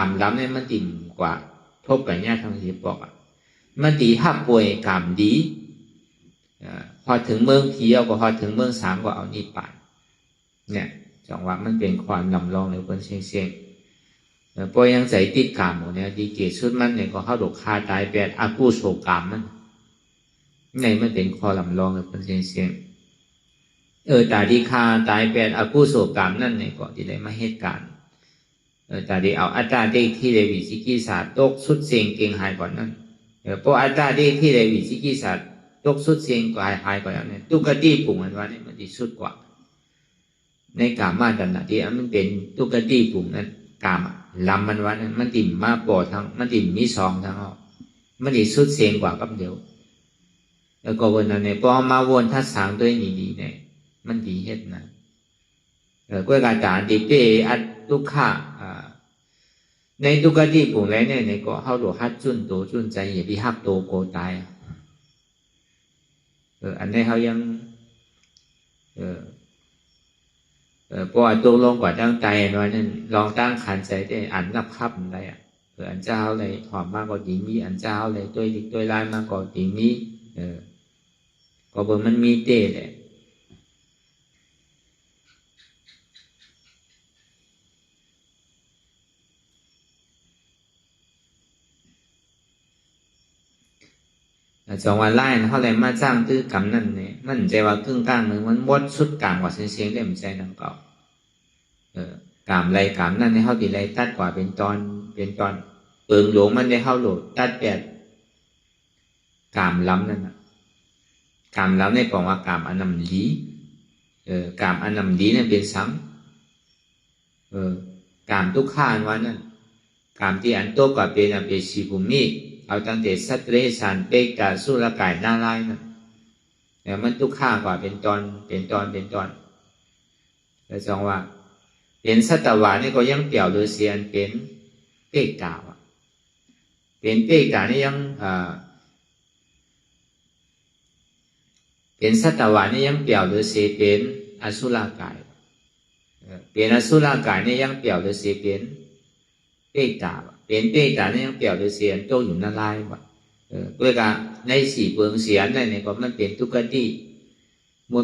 มล้ำเนี่ยมันติ่มกว่าทบกับญาติทางที่บอกมันตีหักป่วยกามดีพอถึงเมืองผีเอาก็พอถึงเมืองสามก็เอานี่ไปเนี่ยจังหวะมันเป็นความลำลองในคนเสียงพอยังใส่ติดกามหมดเนี่ยดีเกศสุดมันเนี่ยก็เข้าดกคาตายแปดอากุโสกามมันในมันเป็นข้อลำลองในคนเสียงตาดีคาตายแปดอากุโสกามนั่นเนี่ยก็ที่ได้มาเหตุการณ์ตาดีเอาอัตตาเด็กที่ได้วิสิกิสาตกสุดเสียงเก่งหายก่อนนั่นพออัตตาเด็กที่ได้วิสิกิสาตกสุดเสียงก็หายก่อนเนี่ยตุกติปุ่งมันว่าเนี่ยมันดีสุดกว่าในกามาตัณหาที่มันเป็นตุกติปุ่งนั้นกามลำมันว่านั้นมันติ่มมาปอดทั้งมันติ่มมีซองทั้งออกมันดีสุดเสียงกว่ากับเดียวแล้วก็วันนั้นเนี่ยพอมาวนทัดสางด้วยดีๆเนี่ยมันดีเฮ็ดนะก็การจานติเปอัตตุขะในตุกติปุ่งแล้วเนี่ยก็เข้าหลวฮัดจุนโตจุนใจอย่าไปฮักโตโกตายอันนี้เขายัง เพราะว่าตกลงกว่าตั้งใจน้อยนั่นลองตั้งขันใจได้อันนับคับอะไรอันเจ้าเลยถอมมากกว่าดีมีอันเจ้าเลยตัวดีตัวลายมากกว่าดีมีก็บอกมันมีเตะเลยจังหวะไล่เขาเลยมาจ้างตื้อกำนั่นเนี่ยมันใจว่ากึ่งกลางหนึ่งมันวดสุดกลางกว่าเสียงได้มันใจดังเก่ากามไรกามนั่นในเขาตีไรตัดกว่าเป็นตอนเปิงหลวงมันได้เข้าโหลดตัดแปดกามล้ำนั่นนะกามล้ำในบอกว่ากามอันนำดีกามอันนำดีนั่นเป็นสังกามทุกข้านวันนั้นกามที่อันโตกว่าเป็นอันเป็นสีภูมิเอาตั้งแต่สัตว์เรสันเปกาสุรกายหน้าไล่นั่นแต่มันทุกข้ากว่าเป็นตอนแต่จังว่าเป็นสัตวานี่ก็ยังเปี่ยวโดยเสียนเป็นเปกาเป็นเปกานี่ยังเป็นสัตวานี่ยังเปี่ยวโดยเสียเป็นอสุรกายเป็นอสุรกายนี่ยังเปี่ยวโดยเสียเป็นเปกาเป็นเปกานี่ยังเปี่ยวโดยเสียนโตอยู่นั่นไล่ว่ะด้วยกันในสี่เปลืองเสียนนั่นเนี่ยก็มันเป็นทุกข์ที่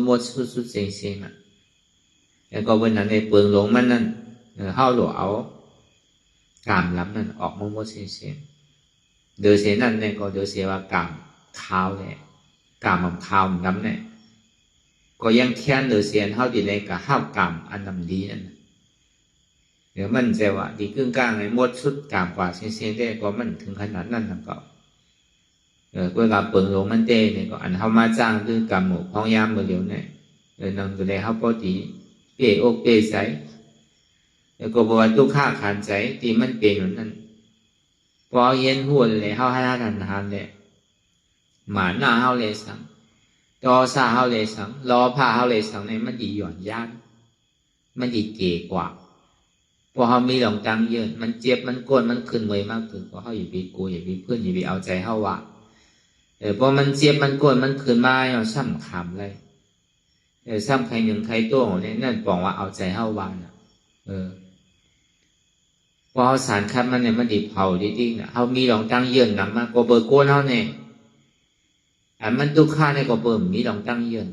มดสุดเสียงอ่ะแล้วก็วันนั้นในเปลืองหลงมันนั่นเข้าหลวเอากามล้ำนั่นออกมดเสียงเดือเสียนั่นเนี่ยก็เดือเสียว่ากามข้าวเนี่ยกามมันข้าวมันล้ำเนี่ยก็ยังแค้นเดือเสียนเข้าดีเลยกับข้าวกามอันนำดีนั่นเดี๋ยวมันจะว่าดีกึ่งกลางในมดสุดกามกว่าเสียงได้ก็มันถึงขนาดนั้นนั่นก็ก็กับเปลืองหลงมันเต้เนี่ยก็อันเข้ามาจ้างคือกามหมูพ้องยามมือเดียวเนี่ยนั่งตัวใดเข้าพอดีเปอกเปใจแล้วก็บอกว่าทุกข้าขันใจที่มันเป็นเหมือนนั้นพอเย็นหัวเลยเข้าให้ทันเลยหมาหน้าเข้าเลยสังจอซาเข้าเลยสังรอผ้าเข้าเลยสังในมันดีหย่อนย่านมันดีเก๋กว่าพอเขามีหลงตังเยอะมันเจ็บมันก้นมันขึ้นเมยมากขึ้นก็เขาอย่าไปกลัวอย่าไปเพื่อนอย่าไปเอาใจเข้าว่าพอมันเจ็บมันก้นมันขึ้นมาเราซ้ำขำเลยซ้ำใครหนึ่งใครตัวของเนี่ยนั่นบอกว่าเอาใจเข้าวานพอสารคัดมันเนี่ยมันดิบเผาดิดิ้งเนี่ยเขามีหลงตั้งเยินนำมาก็เบอร์โกนเขาเนี่ยอันมันทุกข้าเนี่ยก็เบอร์มีหลงตั้งเยิน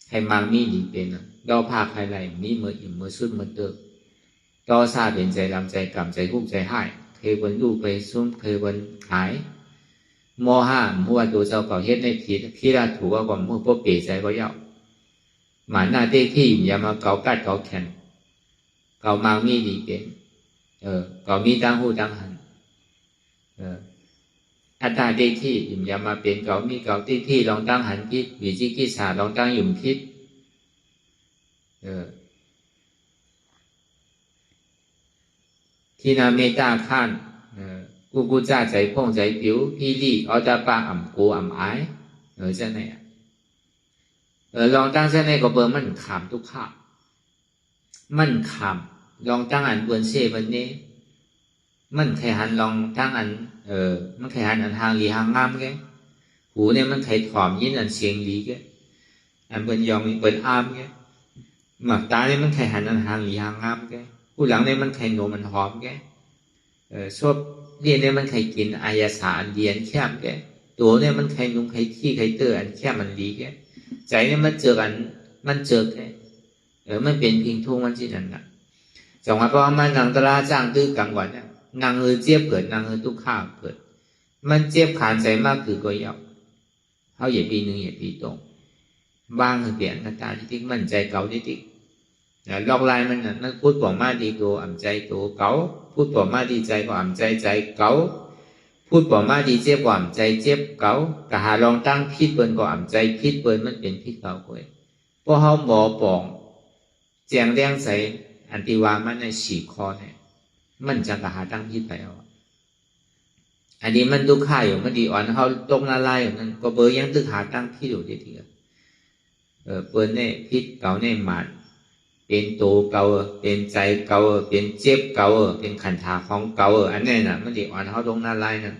ใครมามีดีเป็นเราพาใครไรมีเมื่ออิ่มเมื่อสุดเมื่อเติบต่อซาเป็นใจลำใจกำใจกุ้งใจให้เคยวันลูกไปซุ่มเคยวันหายมอห้ามัวตัวเจ้าเก่าเฮ็ดในผิดที่ราถูกว่าก่อนมัวพวกเปรใจก็เย้าหมาหน้าเต้ที่อย่ามาเกากัดเกาแขนเกามามีดีเป็นเกามีตั้งหูตั้งหันอัตตาเต้ที่อย่ามาเป็นเกามีเกาเต้ที่ลองตั้งหันพิษวิจิกิจฉาลองตั้งหยุ่มพิษที่นาเมตตาข้านกูจ้าใจพ่งใจผิวพี่ลี่เอาตาปาอ่ำกูอ่ำอายเจ้าไหนลองตั้งเส้นในก็เบอร์มันขามทุกข้ามันขามลองตั้งอันบนเซ่บนนี้มันใครหันลองตั้งอันมันใครหันอันทางหลีหางงามแกหูเนี่ยมันใครถอมยินอันเสียงหลีแกอันบนยองมีบนอามแกหมักตาเนี่ยมันใครหันอันทางหลีหางงามแกผู้หลังเนี่ยมันใครโนมันหอมแกชอบเรียนเนี่ยมันใครกินอายาสาอันเดียนแค่แกตัวเนี่ยมันใครนุ่งใครขี้ใครเตออันแค่มันหลีแกใจเนี่ยมันเจอกันมันเจอแค่มันเป็นพิงทุ่งมันที่นั่นนะจังหวะพอมันนางตราจ้างตื้อกลางวันเนี่ยนางเจี๊ยบเกิดนางทุกข้าเกิดมันเจี๊ยบขานใจมากคือก็ยาวเขาอย่าปีหนึ่งอย่าปีตรงบ้างคือเปลี่ยนหน้าตาที่ทิ้งมันใจเก่าที่ทิ้งลอกลายมันนั่นพูดบอกมาดีตัวอ่ำใจตัวเก่าพูดบอกมาดีใจกว่าอ่ำใจใจเก่าพูดบอกมาดีเจี๊ยบกว่าอ่ำใจเจี๊ยบเก่ากะหาลองตั้งพิษเปิ้นกว่าอ่ำใจพิษเปิ้นมันเป็นพิษเก่าเลยพอเขาหมอปองแจงแดงใส่อันที่ว่ามันในฉีกคอเนี่ยมันจะกะหาตั้งพิษไปเอาอันนี้มันทุกข่ายอยู่มันดีอ่อนเขาตรงละลายอยู่นั่นก็เบอร์ยังตึกหาตั้งพิษอยู่ทีเดียวเปิ้นเนี่ยพิษเก่าเนี่ยหมันเป็นตัวเก่าเป็นใจเก่าเป็นเจ็บเก่าเป็นขันธาของเก่าอันนี้น่ะมันดีอ่อนเขาตรงละลายนั่น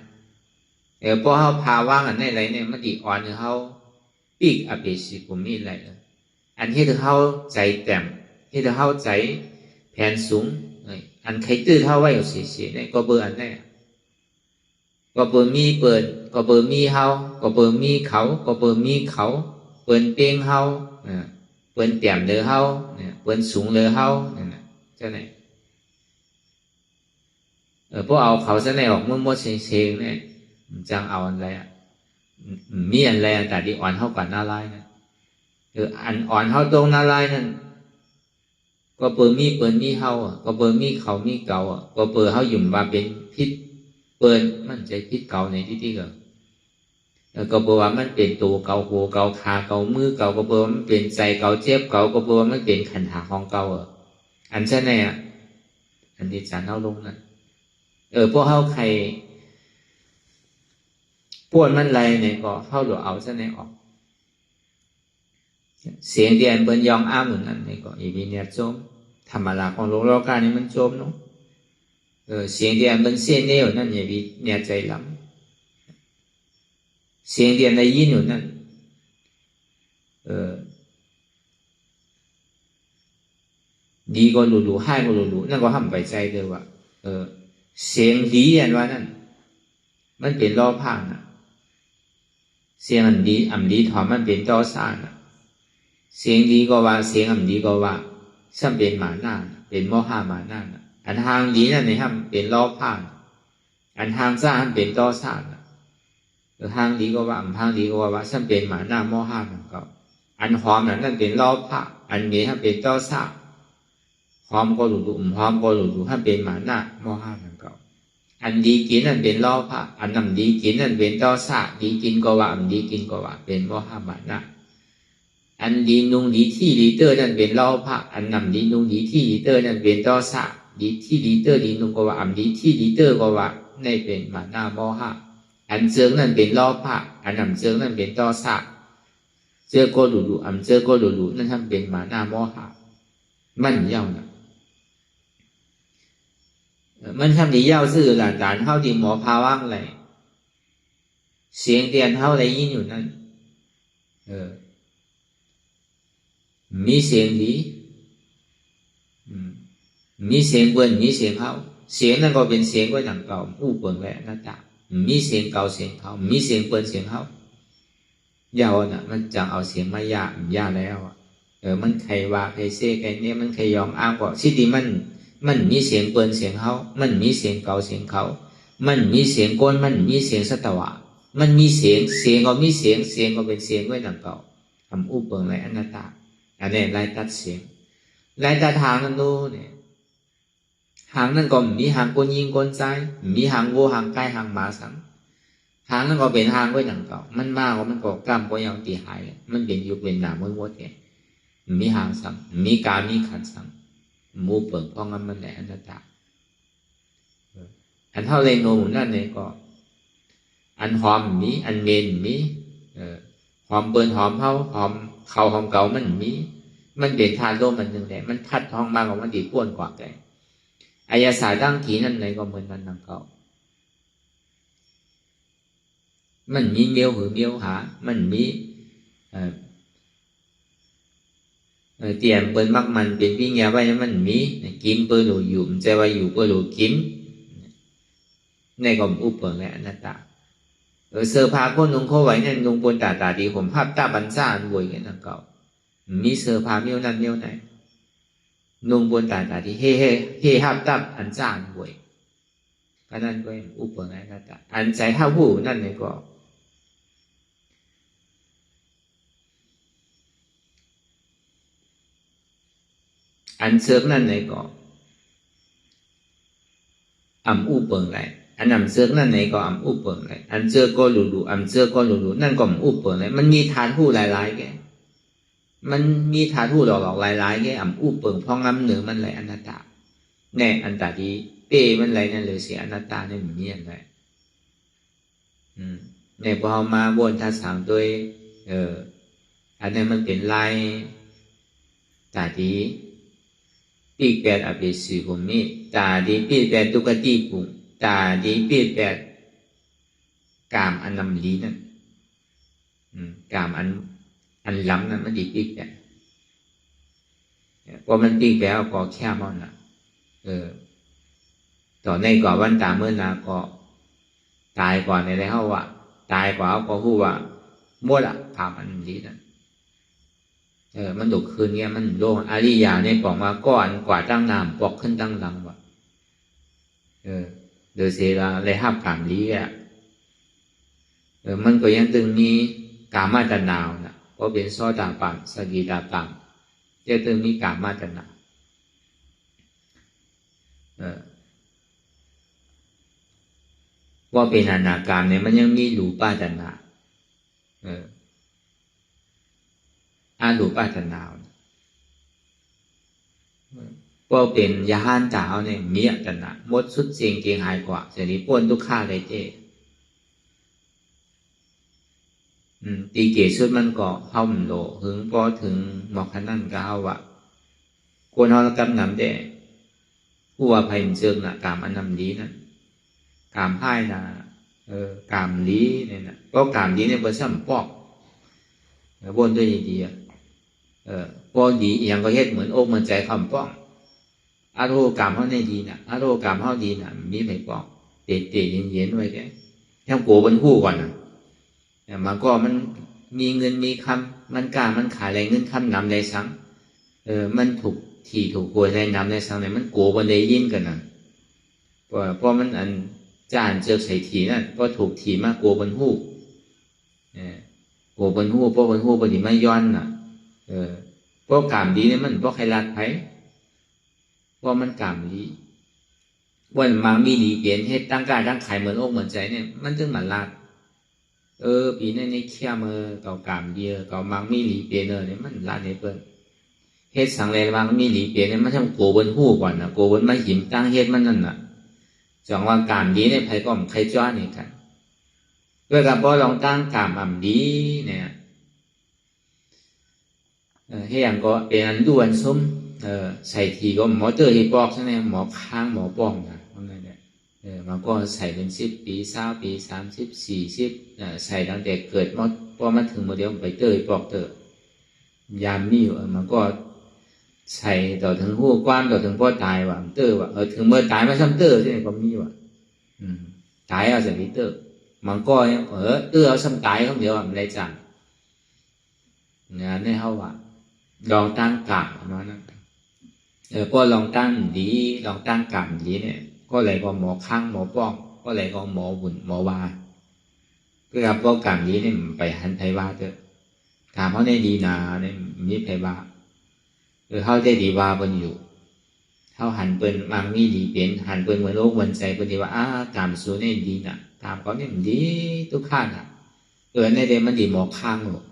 พอเขาพาว่างอันนี้อะไรเนี่ยมันดีอ่อนเขาปีกอเปสิกุมีอะไรอันที่เขาใจแต้ม ให้เราเข้าใจแผนสูงอันใครตื้อเท่าไว้อยู่เสียเนี่ยก็เบอร์อันนี้ก็เบอร์มีเปิดก็เบอร์มีเฮาก็เบอร์มีเขาก็เบอร์มีเขาเปิดเปียงเฮาเปิดเตี่ยมเดือเฮาเปิดสูงเดือเฮาเนี่ยเจ้าไหนพวกเอาเขาเจ้าไหนออกมั่วๆเชงๆเนี่ยจังเอาอะไรอ่ะมีอะไรแต่ดีอ่อนเท่ากับหน้าไล่นะอันอ่อนเท่าตรงหน้าไล่นั่นก็เปิดมีเฮาก็เปิดมีเขามีเก่าก็เปิดเฮาหยุ่มว่าเป็นพิษเปิดมันใจพิษเก่าในที่ก็ก็เปิดว่ามันเป็นตัวเก่าหัวเก่าขาเก่ามือเก่าก็เปิดว่ามันเป็นใจเก่าเจ็บเก่าก็เปิดว่ามันเป็นขันหาของเก่าอันเช่นไหนอันที่จานเฮาลงนั่นพวกเฮาใครปวดมันไรเนี่ยก็เฮาหลวเอาเช่นไหนออกเสียงเดียนเปิ้นยองอ้าเหมือนนั้นนี่ก็อีวีเนี่ยโจมธรรมดาของโลกโลกานี่มันโจมเนาะเสียงเดียนเปิ้นเสียนเดียวนั่นเนี่ยวีเนี่ยใจล้ำเสียงเดียนได้ยินอยู่นั่นดีก็หลู่ๆให้ก็หลู่ๆนั่นก็ห้ามไปใจเลยว่าเสียงดีอันว่านั่นมันเป็นล้อผ่านน่ะเสียงอันดีถอมมันเป็นต่อสร้างน่ะเสียงดีก็ว่าเสียงดีก็ว่าซ้ำเป็นหมาหน้าเป็นโมหะหมาหน้าอันทางดีนั่นนี่ครับเป็นล้อผ่านอันทางสร้างเป็นต่อสร้างทางดีก็ว่าทางดีก็ว่าซ้ำเป็นหมาหน้าโมหะเหมือนกันอันหอมนั่นเป็นล้อผ่าอันนี้ครับเป็นต่อสร้างหอมก็หลุดหอมก็หลุดถ้าเป็นหมาหน้าโมหะเหมือนกันอันดีกินนั่นเป็นล้อผ่าอันนำดีกินนั่นเป็นต่อสร้างดีกินก็ว่าอันดีกินก็ว่าเป็นโมหะหมาหน้าอันดีนุงดีที่ดีเตอร์นั่นเป็นล้อผ่าอันนำดีนุงดีที่ดีเตอร์นั่นเป็นต่อสร้างดีที่ดีเตอร์ดีนุงก็ว่าอันดีที่ดีเตอร์ก็ว่าในเป็นหมาหน้าโมหะอันเจิงนั่นเป็นล้อผ่าอันนำเจิงนั่นเป็นต่อสร้างเจอก็หลุดอันเจอก็หลุดนั่นทำเป็นหมาหน้าโมหะมันเย้านะมันทำดีเย้าซื่อหลานฐานเท่าดีหมอพาว่างเลยเสียงเตียนเท่าไรยินอยู่นั่นมีเสียงดีมีเสียงเบิ้ลมีเสียงเขาเสียงนั่นก็เป็นเสียงไว้หนังเก่าอู้เปิงแหละนั่นจ้ะมีเสียงเก่าเสียงเขามีเสียงเบิ้ลเสียงเขายาวน่ะมันจังเอาเสียงมายาแล้วมันใครว่าใครเซ่ใครเนี่ยมันใครยอมอ้างว่าสิดีมันมีเสียงเปิ้นเสียงเขามันมีเสียงเก่าเสียงเขามันมีเสียงก้นมันมีเสียงสตวะมันมีเสียงก็มีเสียงก็เป็นเสียงไว้หนังเก่าทำอู้เปิงไรอนัตตาอันนี้ไล่ตัดเสียงไล่ตัดทางนั่นดูเนี่ยหางนั่นก็มีหางก้นยิงก้นใจมีหางวัวหางไก่หางหมาสังหางนั่นก็เป็นหางไว้หนังเก่ามันมากกว่ามันก็กล้ามก็ยังตีหายมันเป็นยุคเป็นหนาม้วนๆเนี่ยมีหางสังมีกามีขันสังมูเปิงเพราะงั้นมันแหละอนัตตาอันเท่าไรโนมุนั่นเนี่ยก็อันหอมมีอันเมนมีหอมเปิ้นหอมเขาหอมเขาหอมเก่ามันมีมันเด่นทานโลมันหนึ่งแหละมันพัดท้องมากกว่ามันดีป้วนกว่าแกอายาสายตั้งขีนั่นไหนก็เหมือนมันนังเก่ามันมีเมียวหือเมียวหามันมีเตียนเปิ้นมักมันเป็นวิญญาณไว้มันมีกินเปิ้นหลูอยู่ใจไว้อยู่เปิ้นหลูกินในก็อุปเปิงและอนัตตาเสื้อผ้าคนนุ่งเขาไว้นั่นนุ่งบนตาดีผมภาพตาบันซ่าอันบวยกันนังเก่ามีเสื้อผ้าเมียวนั่นเมียวไหนนุ่งบนตาดีเฮ่ภาพตาอันซ่าอันบวยก็นั่นก็อุปเปิงและอนัตตาอันใจเท่าผู้นั่นเนี่ยก็อันเสริมนั่นในก็อู้เปิงไรอันนำเสริมนั่นในก็อู้เปิงไรอันเจอก็หลุเจอก็หลุนั่นก็อู้เปิงไรมันมีฐานผู้หลายๆแกมันมีฐานผู้หลอกๆหลายๆแกอู้เปิงเพราะงั้นเหนือมันไรอนัตตาแน่อันตาดีเป้มันไรนั่นเลยเสียอนัตตาเนี่ยมันเงียบเลยในพอมาบนท่าสามด้วยอันนี้มันเป็นลายตาดีปีกแปดอภิสิภูมิตาดีปีกแปดตุกติปุงตาดีปีกแปดกามอันนำลีนั่นกามอันล้ำนั่นมันดีปีกแปด พอมันตีแปลก็แค่มันน่ะต่อในก่อวันตาเมื่อนาก็ตายก่อนในได้เขาว่าตายกว่าเขาก็พูดว่ามั่วละถามอันนี้นั่นมันดุคืนเงี้ยมันโลงอาริยาเนี่ยบอกมาก้อนกว่าตั้งนามปอกขึ้นตั้งหลังว่ะโดยเสียละเลยห้ามกามนี้อ่ะมันก็ยังตึงมีกามาตนาวนะก็เป็นโซดาปังสกิตาปังจะตึงมีกามาตนาว่าเป็นอนาการเนี่ยมันยังมีรูปาตนาอารูปาตนาก็เป็นยาหันจ่าวเนี่ยมีอัตนะมดสุดเสียงเกียงหายกว่าเสียนี้ป้วนทุกข้าเลยเจ้ตีเกศสุดมันก็เข้ามันโลถึงพอถึงหมอกขนั่นก็เอาวะกวนเอาละกับน้ำแดงผู้ว่าภัยมันเชิงน่ะกามอันนำดีนั่นกามพ่ายนะกามลีเนี่ยนะก็กามลีเนี่ยเป็นซ้ำปอกบนด้วยดีพอดีอย่างก็เฮ็ดเหมือนอกเหมือนใจคำป้องอารมณ์กามเขาในดีนะอารมณ์กามเขาดีนะมีไม่ป้องเตะเย็นไว้แกยังโกบนคู่ก่อนนะมันก็มันมีเงินมีคำมันกล้ามันขายอะไรเงินคำนำในสังมันถูกที่ถูกกลัวในนำในสังเนี่ยมันโกบนได้ยินกันนะเพราะมันอันจานเจอใส่ถีนั่นก็ถูกถีมากโกบนหูโกบนหูเพราะบนหูบนที่ไม่ย้อนน่ะเพราะกามดีเนี่ยมันเพราะใครรัดไผเพราะมันกามดีวันมามีดีเปลี่ยนให้ตั้งกายตั้งขายเหมือนอกเหมือนใจเนี่ยมันจึงมันรัดปีนั้นในเขี้ยมือเก่ากามเดียวเก่ามังมีหลีเปลี่ยนเนี่ยมันรัดในเปิ้ลเฮ็ดสังเลมังมีหลีเปลี่ยนเนี่ยมันต้องโกบนหูก่อนนะโกบนไม่หิมตั้งเฮ็ดมันนั่นน่ะจังว่ากามดีเนี่ยไผก็ใครจ้านี่กันเพื่อกับพอลองตั้งกามอ่ำดีเนี่ยให้อย่างก็เป็นอันด่วนซุ้มใส่ทีก็หมอเตอร์ที่ปอกใช่ไหมหมอค้างหมอป้องนะเพราะงั้นเนี่ยมันก็ใส่เป็น10 ปี20 ปี30 40ใส่ตั้งแต่เกิดพอมาถึงโมเดลไปเตอร์ปอกเตอร์ยามมีมันก็ใส่ต่อถึงหู้กว้านต่อถึงพ่อตายว่ะเตอร์ว่ะถึงเมื่อตายมาซ้ำเตอร์ใช่ไหมก็มีว่ะตายเอาใส่เตอร์มันก็เตอร์เอาซ้ำตายเขาเดียวมันได้จังงานในเฮาว่ะลองตั้งกามมานะก็ลองตั้งดีลองตั้งกามดีเนี่ยก็เลยก็หมอข้างหมอป้องก็เลยก็หมอบุญหมอวาก็กับก็กามดีเนี่ยไปหันไผว่าเถอะถามเขาในดีนาเนี่ยมีไผว่าเขาได้ดีว่าเพิ่นอยู่เขาหันเปิ้นมังมีดีเป็นหันเปิ้นเหมือนโลกเหมือนใจเปิ้นดีว่ากามสูเนี่ยดีน่ะถามเขาเนี่ยมันดีทุกข้างน่ะในเดมันดีหมอข้างหรอก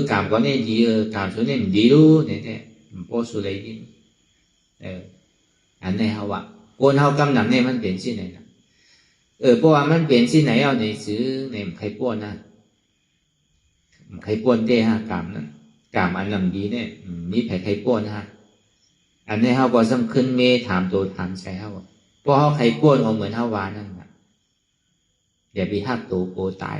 cảm có nên gì cảm số nên đi luôn thế bố số lấy đi anh này hao ạ con hao cam nằm nàyมันเป็นสิไหนนะเพราะว่ามันเป็นสิไหนเอาในซื้อในใครป้วนนะใครป้วนเต้ฮะกามนั้นกามอันนำดีเนี่ยมีใครป้วนฮะอันนี้เฮาก็สำคัญเมถามตัวถามใจเฮาเพราะเฮาใครป้วนเอาเหมือนเฮาวานั่นน่ะอย่าไปหักตัวโกตาย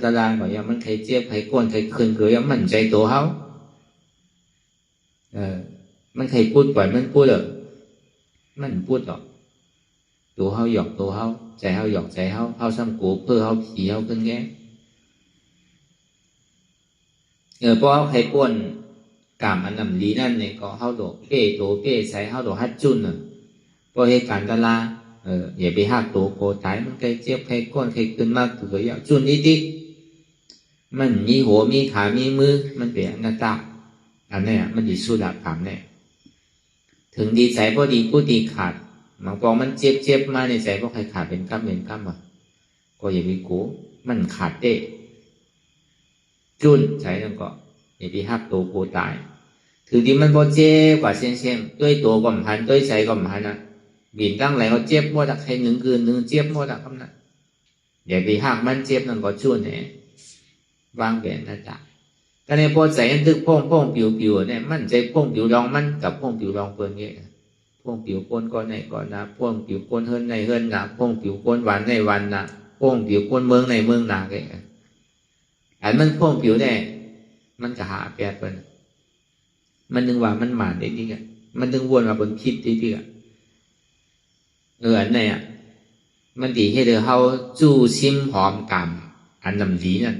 ตารางบอกว่ามันใครเจี๊ยบใครก้นใครคืนคือมันใจตัวเขามันใครพูดปล่อยมันพูดเลยมันพูดหรอกตัวเขาหยอกตัวเขาใจเขาหยอกใจเขาซ้ำกูเพื่อเขาผีเขาขึ้นแง่เพราะเขาใครก้นกามอันนำลีนั่นเนี่ยก็เขาโดดเป้ตัวเป้ใส่เขาโดดฮัดจุนเพราะเหตุการณ์ตารางอย่าไปหักตัวโกตายมันใครเจ็บใครก้นใครขึ้นมากตัวอย่างจุนนิดมันมีหัวมีขามีมือมันเป็นอนัตตาอันนี้มันดีสุดละถามเนี่ยถึงดีใจพอดีผู้ดีขาดบางปองมันเจ็บมาในใจก็ใครขาดเป็นกล้ามก็อย่าไปโกมันขาดเตะจุนใจนั่นก็อย่าไปหักตัวโกตายถึงดีมันพอเจ็บกว่าเส้นด้วยตัวก็มหันด้วยใจก็มหันนะบินตั้งไหลเขาเจ็บหมดอะใครหนึ่งคืนหนึ่งเจ็บหมดอะครับนะอย่าไปหักมันเจ็บนั่นก็ชั่วเนี่ยวางแผนนะจ๊ะก็ในพอใจอันตึกพ่งปิวเนี่ยมันใจพ่งปิวรองมันกับพ่งปิวรองเปิงเงี้ยพ่งปิวก้นก็ในก่อนนะพ่งปิวก้นเฮิรนในเฮิรนนะพ่งปิวก้นวันในวันนะพ่งปิวก้นเมืองในเมืองนะแกอันมันพ่งปิวเนี่ยมันจะหาแปดเป็น มันนึงว่ามันหมานได้ดีกันมันนึงวนมาบนคิดได้ดีกันอันไหนอ่ะมันดีให้เดี๋ยวเขาจู้ชิมหอมกรรมอันนำดีนั่น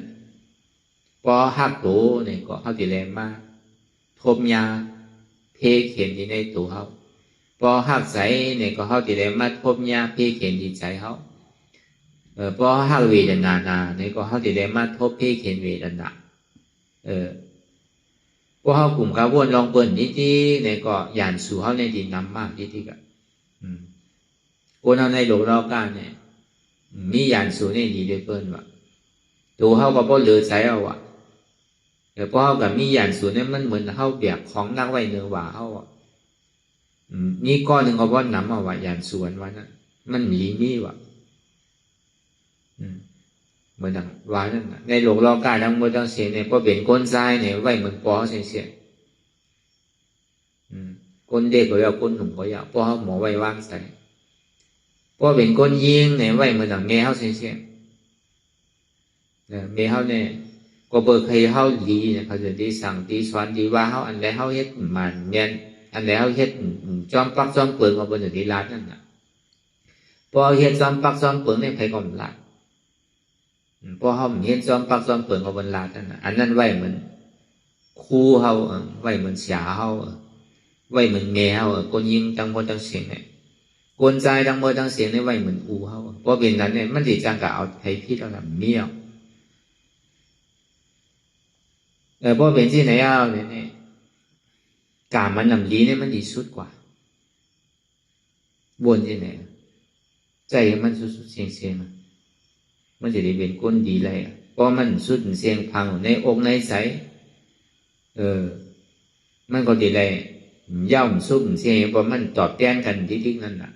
พอหักตัวเนี่ยก็เขาดีแรงมากทบยาเพเข็นที่ในตัวเขาพอหักใสเนี่ยก็เขาดีแรงมากทบยาเพเข็นที่ใจเขาพอหักเวทนาเนี่ยก็เขาดีแรงมากทบเพเข็นเวทนาพอเขากลุ่มกระวนลองเปิดนิดๆเนี่ยก็ยานสู่เขาในดินน้ำมากนิดๆกันคนเอาในโลกเราการเนี่ยมียานสู่ในดีด้วยเปิ้นว่าตัวเขาก็บ่เหลือใจเอาอ่ะแต่พอเขากับมียานสู่เนี่ยมันเหมือนเขาเบียกของนักไว้เนื้อว่าเขาอ่ะมีก้อนหนึ่งเขาบ่นำเอาว่ายานส่วนวันนั้นมันมีว่ะเหมือนดังว่านั่นในโลกเราการทั้งหมดทั้งเสียเนี่ยพอเป็นก้นทรายเนี่ยไว้เหมือนปอเสียก้นเด็กก็อยากก้นหนุ่มก็อยากพอเขาหมอไว้ว่างใส่พอเป็นก้นยิงเนี่ยไว้เหมือนดังแม่เขาเสียแม่เขาเนี่ยก็เปิดใครเขาดีเนี่ยเขาจะดีสั่งดีสอนดีว่าเขาอันใดเขาเฮ็ดมันเงี้ยอันใดเขาเฮ็ดจอมปักจอมเปิงมาบนดีร้านนั่นน่ะพอเฮ็ดจอมปักจอมเปิงเนี่ยใครก็ไม่ละพอเขาเห็นจอมปักจอมเปิงกับบนลาดนั่นอันนั้นไว้เหมือนคู่เขาไว้เหมือนเสียเขาไว้เหมือนแง่เขาคนยิงตั้งหมดตั้งเสียงเนี่ยคนใจตั้งหมดตั้งเสียงเนี่ยไว้เหมือนอูเขาเพราะเป็นนั้นเนี่ยมันดีจังกับเอาไทยพิษเอาละเมี่ยวเพราะเป็นที่ไหนเอาเนี่ยการมันนำดีเนี่ยมันดีสุดกว่าบนที่ไหนใจมันสุดๆเสียงมันจะได้เป็นก้นดีเลยเพราะมันสุดเสียงพังในอกในใจมันก็ดีเลยย่อมสุดเสียงเพราะมันตอบแทนกันที่นั่นน่ะ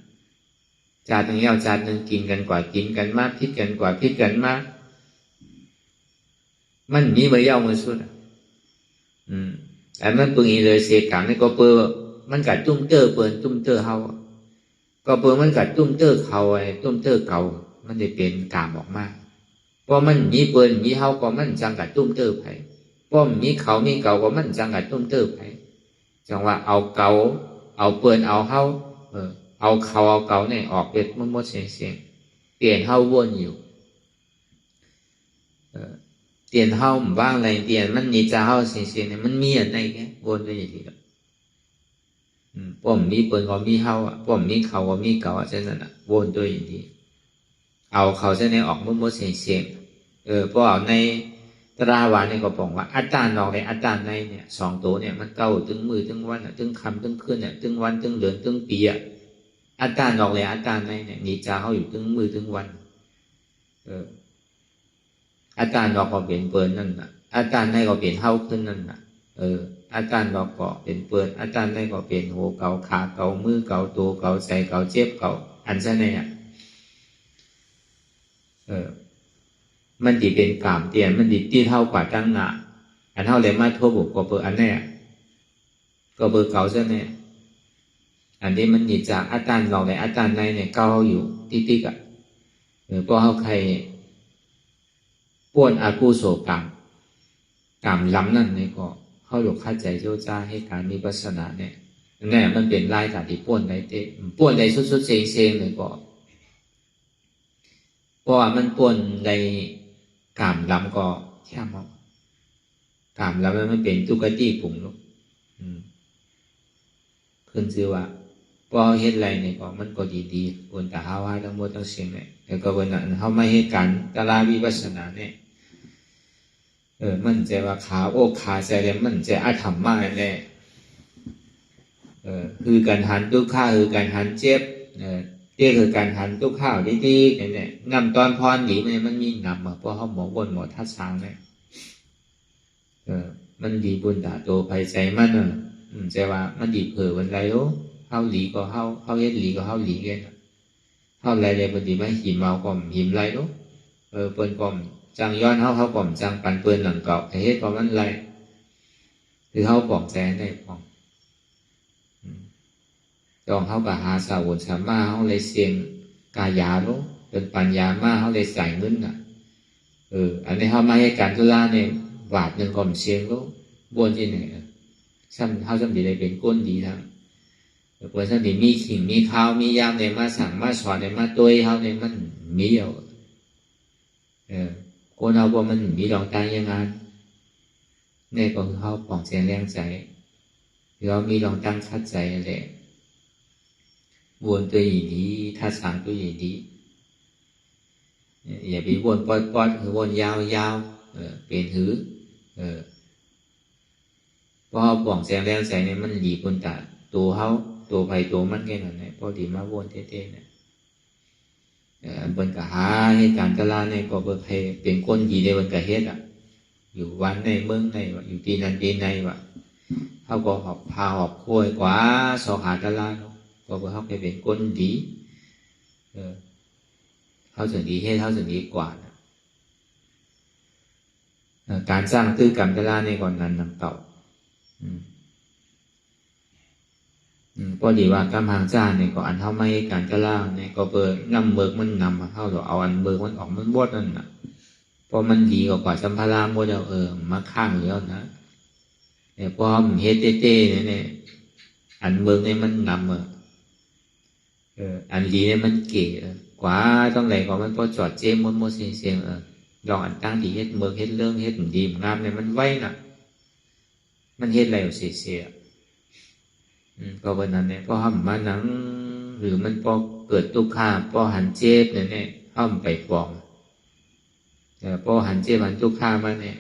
จานหนึ่งย่อจานหนึ่งกินกันกว่ากินกันมากพิษกันกว่าพิษกันมากมันมีมาย่อมมาสุดแต่มันปึงอีเลยเสียกันนี่ก็เปิดมันกัดตุ้มเตอเปิดตุ้มเตอเขาก็เปิดมันกัดตุ้มเตอเขาไอ้ตุ้มเตอเก่ามันได้เป็นกามออกมาเพราะมันมีเปิ้นมีเฮาก็มันจังกัดตุ้มเตอไผเพราะมีเขามีเก่าก็มันจังกัดตุ้มเตอไผจังว่าเอาเก่าเอาเปิ้นเอาเฮาเอาเขาเอาเก่าเนี่ยออกเป็นหมดเสียงเปลี่ยนเฮาวนอยู่เปลี่ยนเฮาบ้างอะไรเปลี่ยนมันมีจะเฮาเสียงเนี่ยมันมีอะไรแค่วนไปอย่างนี้เพราะมีเปิ้นก็มีเฮาเพราะมีเขาก็มีเก่าเช่นนั้นวนตัวอย่างนี้เอาเขาเส้นนี้ออกมุดเสียงเพราะเอาในตราวาเนี่ยก็บอกว่าอัตตานอกในอัตตานในเนี่ยสองตัวเนี่ยมันเก้าถึงมือถึงวันถึงคำถึงคืนเนี่ยถึงวันถึงเดือนถึงปีอัตตานอกในอัตตานในเนี่ยนิจาเขาอยู่ถึงมือถึงวันอัตตานอกก็เป็นเปิดนั่นน่ะอัตตานในก็เป็นเท่าขึ้นนั่นน่ะอัตตานอกก็เป็นเปิดอัตตานในก็เป็นหัวเก่าขาเก่ามือเก่าตัวเก่าใจเก่าเจ็บเก่าอันเช่นนี้มันดีเป็นกามเตียนมันดีที่เท่ากว่าตั้งหนาอันเท่าเลยมาทั่วบุกก็เปิดอันแน่ก็เปิดเก่าซะแน่อันนี้มันดีจากอาจารย์เราในอาจารย์ในเนี่ยเก้าอยู่ติ๊กเพราะเขาใครป้วนอากูโศกามล้ำนั่นเนี่ยก็เขาหลบค่าใจเจ้าจ้าให้การมีปัสนาเนี่ยแน่มันเป็นลายจากที่ป้วนในเตะป้วนในสุดๆเซ็งเลยก็เพราะว่ามันป่วนในกามลำก็แค่มองกามลำมันเป็นตุกติผงลูกขึ้นชื่อว่าพอเฮ็ดอะไรเนี่ยก็มันก็ดีๆคนแต่หาว่าทั้งหมดทั้งสิ่งเนี่ยแต่ก็วันนั้นเขาไม่ให้การตลาวิปัสสนาเนี่ยมันจะว่าขาโอ้ขาใจเลยมันจะอาธรรมมากแน่คือการหันทุกข้าคือการหันเจ็บเรียกคือการหันตู้ข้าวดีๆเนี่ยนำตอนพรหลีมันมีนำเพราะเขาหมอบนหมอทัดช้างเนี่ยมันดีบุญด่าโตภัยใจมันใจว่ามันดีเผื่อวันไรรู้เข้าหลีก็เข้าเฮ็ดหลีก็เข้าหลีกันเข้าไรเลยพอดีไม่หิมเมาก่อมหิมไรรู้เปิ้นก่อมจังย้อนเขาก่อมจังปันเปิ้นหลังเก่าไอ้เฮ็ดก่อมันไรคือเขาปอกแจได้ปอกจองเขากับหาสาวสามาเขาเลยเสียงกายาลูกเป็นปัญญามาเขาเลยใส่เงินอันนี้เขามาให้การทุลาเนี่ยบาทหนึ่งก่อนเสียงลูกบนที่ไหน ซ้ำเขาซ้ำดีได้เป็นก้นดีทั้งเปิดซ้ำดีมีขิงมีข้าวมียามในมาสั่งมาสอนในมาตัวเขาในมันมีเอาก้นเขาบอกมันมีดองตายยังไงเนี่ยก็คือเขาปองเสียงแรงใจเรามีดองตั้งชัดใจแหละวนตัวอย่างนี้ถ้าสั่งตัวอย่างนี้อย่าไปวนปอดคือวนยาวเป็นหือเพราะเขาปองเสียงแรงใจเนี่ยมันหลีคนตาตัวเขาตัวไปตัวมันแค่นั้นเนี่ยพอดีมาวนเท่ๆเนี่ยบนกะหาเหตุการณ์กะลาในก็เบิกให้เป็นคนดีในบนกะเฮ็ดอยู่วันในเมืองในอยู่ที่นั่นที่ในเขาก็หอบพาหอบคุยกว่าสอหากะลาก็เบิกเขาไปเป็นคนดีเขาถึงดีเฮ็ดเขาถึงดีกว่าการสร้างตื้อกรรมกะลาในก่อนนั้นนำเต่าพอดีว่ากำหางจ้าเนี่ยก็อันเท่าไม่การกะล่างเนี่ยก็เปิดน้ำเบิกมันนำเข้าเราเอาอันเบิกมันออกมันบดนั่นน่ะพอมันดีกว่าสัมภาระบดเอามาข้างแล้วนะเนี่ยพอมันเฮ็ดเต้เนี่ยอันเบิกเนี่ยมันนำอันดีเนี่ยมันเก๋กว่าต้องไหนก็มันพอจอดเจ๊มดเสียงลองอันตั้งดีเฮ็ดเบิกเฮ็ดเรื่องเฮ็ดดีงามเนี่ยมันไว้น่ะมันเฮ็ดอะไรเสียก็วันนั้นเนี่ยพอห้ามมาหนังหรือมันพอเกิดตุกขาพอหันเจ็บเนี่ยห้ามไปฟองพอหันเจ็บหันตุกขามาเนี่ย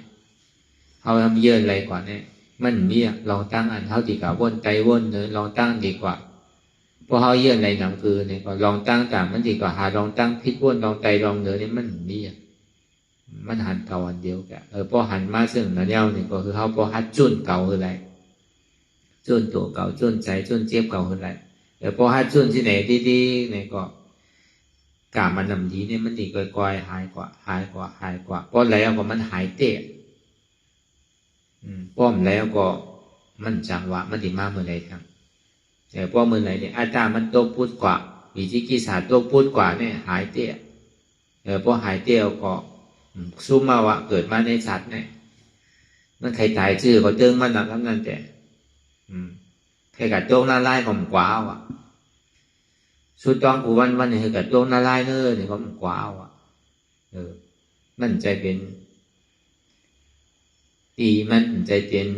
เขาทำเยอะอะไรกว่าเนี่ยมันเนี่ยลองตั้งอันเขาดีกว่าวนใจวนเนอะลองตั้งดีกว่าพอเขาเยอะอะไรหนังคือเนี่ยก็ลองตั้งต่างมันดีกว่าหาลองตั้งพิษวนลองใจลองเนอะเนี่ยมันเนี่ยมันหันเก่าอันเดียวแกพอหันมาซึ่งนั่นเนี่ยก็คือเขาพอหัดจุนเก่าคืออะไรจุนตัวเก่าจุนใจจุนเจ็บเก่าคนไรพอหัดจุนที่ไหนดีๆเนี่ยก็กามันนำดีเนี่ยมันดีก่อยๆหายกว่าพอแล้วก็มันหายเตะป้อมแล้วก็มันจังหวะมันดีมากเมื่อไรครับแต่พอเมื่อไรเนี่ยอาจารย์มันโตพูดกว่าวิจิกิจศาสตร์โตพูดกว่าเนี่ยหายเตะพอหายเตะก็ซุ่มมาวะเกิดมาในสัตว์เนี่ยมันใครตายชื่อก็เติงมันหนักทั้งนั้นแต่ใครกัดโจงหน้าไล่ก็มันกว้าวสุดต้องกูวันเนี่ยใครกัดโจงหน้าไล่เนอเนี่ยก็มันกว้าวมันใจเป็นตีมันใจเป็น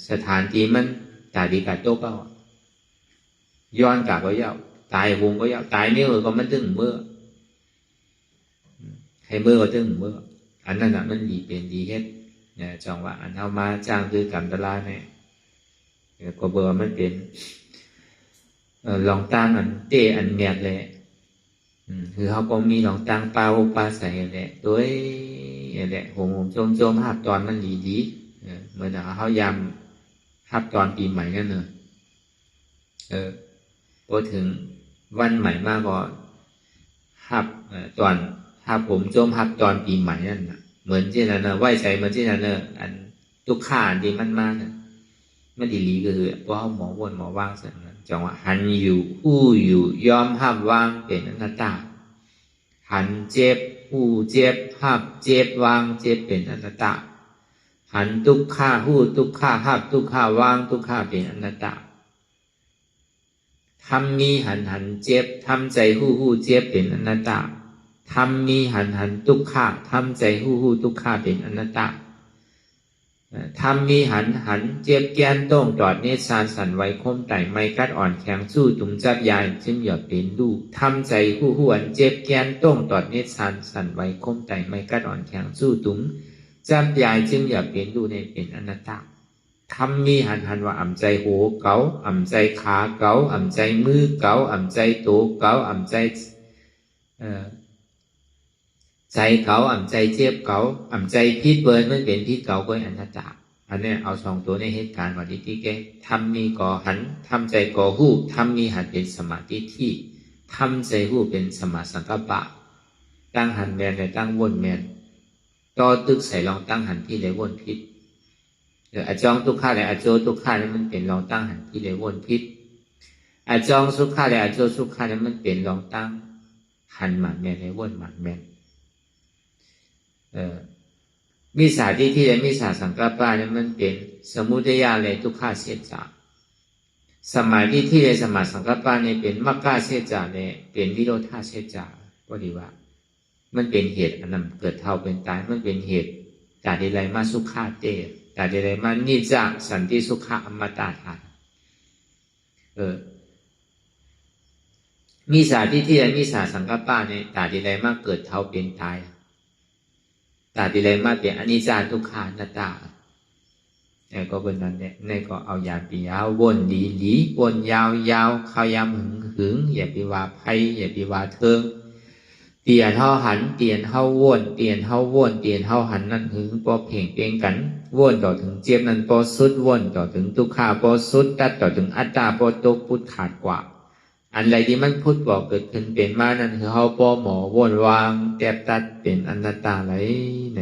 สถานที่มันตาดีกัดโจก็ย้อนกลับก็ยาวตายวงก็ยาวตายเนี่ยก็มันตึงเมื่อให้เมื่อก็ตึงเมื่ออันนั้นน่ะมันดีเป็นดีเฮ็ดเนี่ยจังว่าอันเอามาจ้างคือกรรมตลาดเนี่ยก็เบอร์มันเป็นลองตั้งอันเตะอันเมียดเลยคือเขาก็มีลองตั้งปลาใส่แหละตัวแหละผมโจมหับตอนมันดีเหมือนเขายำหับตอนปีใหม่นั่นเนอะพอถึงวันใหม่มากก็หับตอนหับผมโจมหับตอนปีใหม่นั่นนะเหมือนที่นั่นเนอะไหวใส่เหมือนที่นั่นเนอะอันทุกข้าดีมันมากเนี่ยไม่ดีลีก็คือว่าหมอวนหมอว่างสักนั้นจังว่าหันอยู่ผู้อยู่ยอมห้ามว่างเป็นอนัตตาหันเจ็บผู้เจ็บห้ามเจ็บว่างเจ็บเป็นอนัตตาหันทุกข้าผู้ทุกข้าห้ามทุกข้าว่างทุกข้าเป็นอนัตตาทำมีหันเจ็บทำใจผู้เจ็บเป็นอนัตตาทำมีหันทุกข้าทำใจผู้ทุกข้าเป็นอนัตตาทำมีหันเจ็บแกนต้องตอดเนตรสารสั่นไหวคมไต่ไม่กัดอ่อนแข็งสู้ตุงจับยายจึงหยอดเป็นดูทำใจผู้หวนเจ็บแกนต้องตอดเนตรสารสั่นไหวคมไต่ไม่กัดอ่อนแข็งสู้ตุงจับยายจึงหยอดเป็นดูในเป็นอนัตตาทำมีหันว่าอ่ำใจโหเก๋าอ่ำใจขาเก๋าอ่ำใจมือเก๋าอ่ำใจโตเก๋าอ่ำใจใจเก่าอ่ำใจเจ็บเก่าอ่ำใจพิษเบิร์นมันเป็นพิษเก่าก็อนัตตาอันนี้เอาสองตัวในเหตุการณ์วันที่แกทำมีก่อหันทำใจก่อหู้ทำมีหันเป็นสมาธิที่ทำใจหู้เป็นสมาสังกัปปะตั้งหันแมนในตั้งวนแมนต่อตึกใส่ลองตั้งหันที่เลยวนพิษเดี๋ยวอาจองทุกข้าเลยอาโจทุกข้าเนี่ยมันเป็นลองตั้งหันที่เลยวนพิษอาจองสุขข้าเลยอาโจสุขข้าเนี่ยมันเป็นลองตั้งหันหมันแมนในวนหมันแมน มิจฉาทิฏฐิและมิจฉาสังกัปปะเนี่ยมันเป็นสมุทัยและทุกขเสียจากสัมมาทิฏฐิและสัมมาสังกัปปะเนี่ยเป็นมรรคเสียจากและเป็นนิโรธาเสียจากก็ดีว่ามันเป็นเหตุอันนั้นเกิดเท่าเป็นตายมันเป็นเหตุจากใดๆมาสุขาเตจากใดๆมานิจจสันติสุขะอมตะธาตุมิจฉาทิฏฐิและมิจฉาสังกัปปะเนี่ยจากใดๆมาเกิดเท่าเป็นตายตาดีเลยมาเป็นอนิจจาทุกขานัตตาเนี่ยก็เป็นนั้นเนี่ยนี่ก็เอายาปียาววนดีหลีวนยาวยาวข้าวยำหึงอย่าไปว่าไพ่อย่าไปว่าเทิงเตียนเฮาหันเตียนเฮาวนเตียนเฮาวนเตียนเฮาหันนั่นหึงพอเพ่งเพียงกันวนต่อถึงเจ็บนั่นพอสุดวนต่อถึงทุกขาพอสุดตัดต่อถึงอัตตาพอตกพุทธขาดกว่าอันไรที่มันพุทธบอกเกิดขึ้นเป็นมานั่นคือเฮาพอหมอวนวางแตบตัดเป็นอนัตตาไหลใน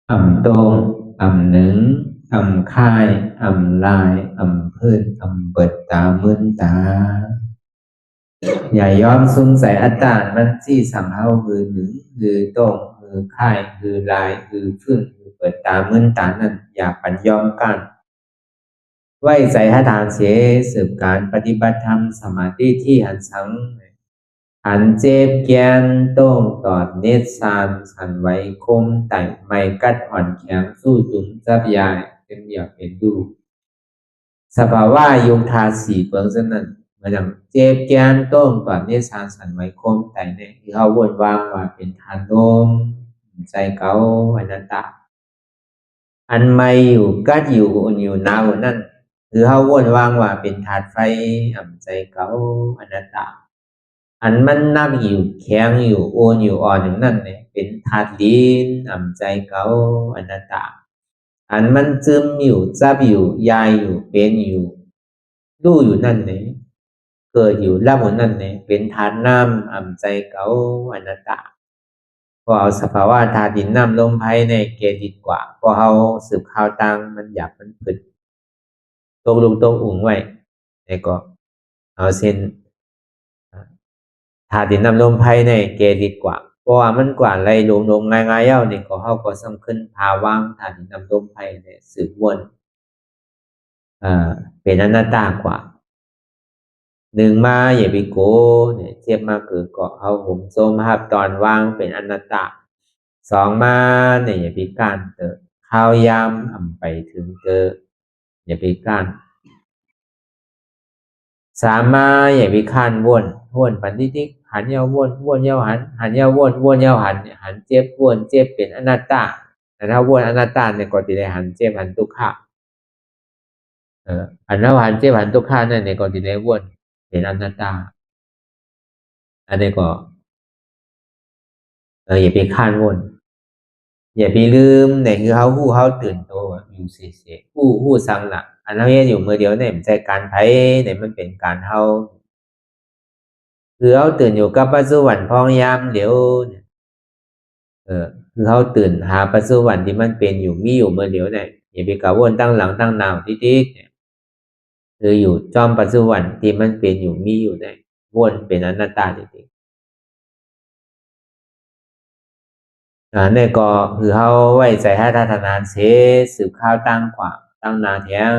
โตงหนึ่งค่ายลายพื้นเปิดตามึนตาอย่ายอมสงสัยอัตตามันที่สังเฮาคือหนึ่งคือโตงคือค่ายคือลายคือพื้นคือเปิดตามึนตานั่นอย่าปัญยอมกันไว้ใจให้ทานเสียสืบการปฏิบัติธรรมสมาธิที่หันสังหันเจ็บแกนโต้งตอดเนตรสานสันไว้คมไต่ไม่กัดอ่อนแข็งสู้ตุนจับยายเป็นอยากเป็นดูสภาวะยุงทาสีเปิงสนั่นมันยังเจ็บแกนโต้งตอดเนตรสานสันไว้คมไต่เนี่ยที่เขาวนวางว่าเป็นทานลมใจเก่าอนัตตาอันไม่อยู่กัดอยู่อุ่นอยู่หนาวนั่นคือเขาวนวางว่าเป็นธาตุไฟใจเก่าอนัตตาอันมันนักอยู่แข็งอยู่โอนอยู่อ่อนอย่างนั้นเนี่ยเป็นธาตุดินใจเก่าอนัตตาอันมันซึมอยู่จับอยู่ยายอยู่เป็นอยู่รู้อยู่นั่นเนี่ยเกิดอยู่รับอยู่นั่นเนี่ยเป็นธาตุน้ำใจเก่าอนัตตาพอเอาสภาวะธาตุดินน้ำลมไพ่ในเกดีกว่าพอเอาสืบข่าวตังมันอยากมันผึดตกลงตรงอุ่งไว้แล้วก็เอาเส้นธาตุดินน้ำลมไพ่ในเกดีกว่าเพราะว่ามันกว่าไรลงง่ายๆเย้านี่ก็เขาก็สำคัญภาวะธาตุดินน้ำลมไพ่เนี่ยสืบวนเป็นอนัตตากว่าหนึ่งมาอย่าไปโกเนี่ยเทียบมาคือก็เอาผมโซมภาพตอนว่างเป็นอนัตตาสองมาเนี่ยอย่าไปการเตอข้าวยำไปถึงเตออย่าไปการสามมาอย่าไปข้านวนปันทิกหันเยาวนเยาหันเยาวนเยาหันเจ็บวนเจ็บเป็นอนัตตาแต่ถ้าวนอนัตตาเนี่ยก็จะได้หันเจ็บหันทุกขะหันแล้วหันเจ็บหันทุกขะนั่นเนี่ยก็จะได้วนเป็นอนัตตาอันนี้ก็อย่าไปข้านวนอย่าไปลืมเนี่ยคือเขาตื่นตัวอยู่เสียผู้สังหลักอันนั้นอยู่มือเดียวเนี่ยมันใจการไพ่เนี่ยมันเป็นการเฮาคือเขาตื่นอยู่กับปัจจุบันพองยามเดี๋ยวเนี่ยคือเขาตื่นหาปัจจุบันที่มันเป็นอยู่มีอยู่เมื่อเดียวเนี่ยอย่าไปกะวนตั้งหลังตั้งนาวติ๊กเนี่ยคืออยู่จอมปัจจุบันที่มันเป็นอยู่มีอยู่เนี่ยวนเป็นอนัตตาจริงๆเนี่ยก็คือเขาไว้ใจให้ทัศนานเสสืบข้าวตั้งกว่าตั้งนาแทง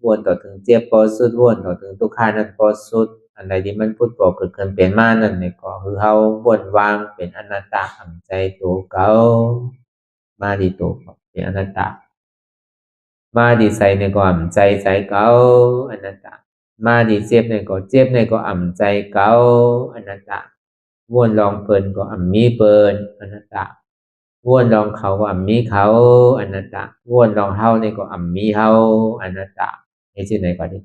วนต่อถึงเจ็บปอสุดวนต่อถึงทุกขานั้นปอสุดอะไรที่มันพูดบอกเกิดขึ้นเป็นมานั่นเนี่ยก็คือเขาวนวางเป็นอนัตตาทำใจตัวเก่ามาดีตัวเป็นอนัตตามาดีใส่ในก็อ่ำใจเก่าอนัตตามาดีเจ็บในก็เจ็บในก็อ่ำใจเก่าอนัตตาวนลองเปินก็อ่ำมีเปินอนัตตาวนลองเขาก็อ่ำมีเขาอนัตตาวนลองเฮาในก็อ่ำมีเฮาอนัตตานี่ชื่อไหนก็ได้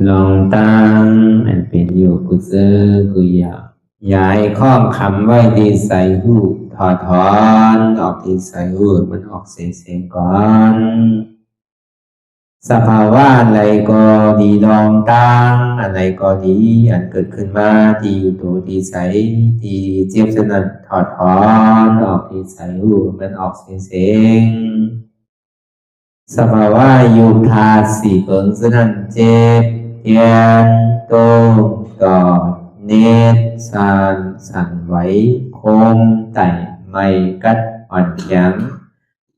ลองตั้งอันเป็นอยู่กุศลกุยาย้ายข้องคำไว้ที่ใส่หูถอดถอนออกที่ใส่หูมันออกเสียงก่อนสภาวะอะไรก็ดีลองตั้งอะไรก็ดีอันเกิดขึ้นมาที่อยู่ตัวที่ใส่ที่เจ็บสนั่นถอดถอนออกที่ใส่หูมันออกเสียงสภาวะอยู่ธาตุสี่เปิงสนั่นเจ็บเทียนโตกอดเนตรสั่นไหวโคมไต่ไม่กัดอ่อนแข็ง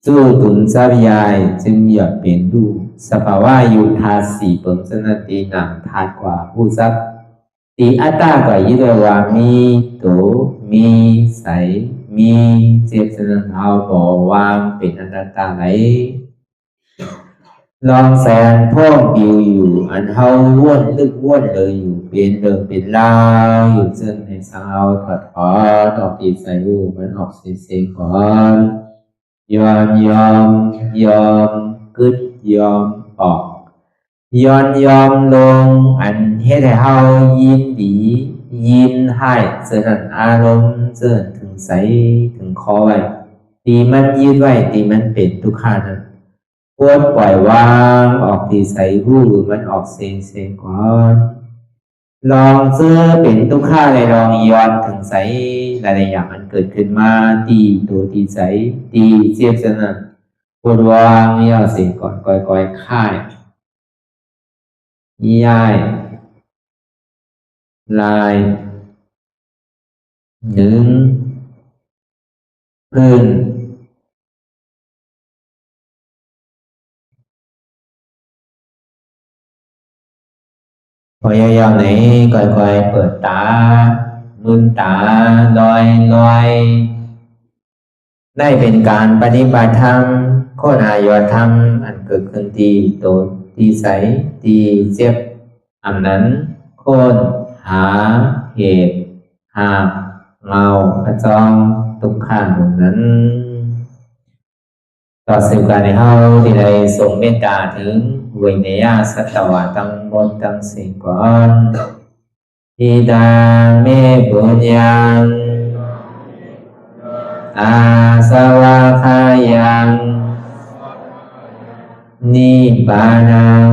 สู้ตุนซับยายจึงหยดเปลี่ยนดูสภาวะอยู่ธาตุสี่เปิงสนั่นตีหนังธาตุกว่าผู้ซับตีอัตตากว่ายึดว่ามีโตมีใสมีเจ็บสนั่นเอาบ่วางเป็นอนัตตาไหลลองแสนพ่องปิวอยู่อันเฮาว่นลึกว่นเลยอยู่เป็นเดิมเป็นลาวอยู่เส้นในสาวถอดถอนออกตีใส่รูมันออกเสียงก่อนยอมกึดยอมออกยอมลงอันเฮ็ดให้เฮายินดียินให้เสื่อมอารมณ์เสื่อมถึงใสถึงคอไว้ตีมันยืดไว้ตีมันเป็นทุกขานั้นปล่อยวางออกที่ใส่หูมันออกเสียงก่อนลองเสื้อเป็นทุกข้าเลยลองย้อนถึงใส่หลายอย่างมันเกิดขึ้นมาตีตัวที่ใส่ตีเสียบสนั่นปวดวางย่อเสียงก่อนก่อยค่ายย้ายลายหนึ่งพื้นพอยาวๆไหนก่อยเปิดตาลืมตาลอยได้เป็นการปฏิบัติธรรมโคหายอดธรรมอันเกิดขึ้นที่โตที่ใสที่เจ็บอันนั้นโคนหาเหตุหาเงากระจองทุกข้างนั้นต่อสืบการในเฮาที่ได้ส่งเมตตาถึงวิเนยสัตวะตั้งบนตั้งสิ่งก่อนอิดาเมบุญยังอาสวะคายังนิบานัง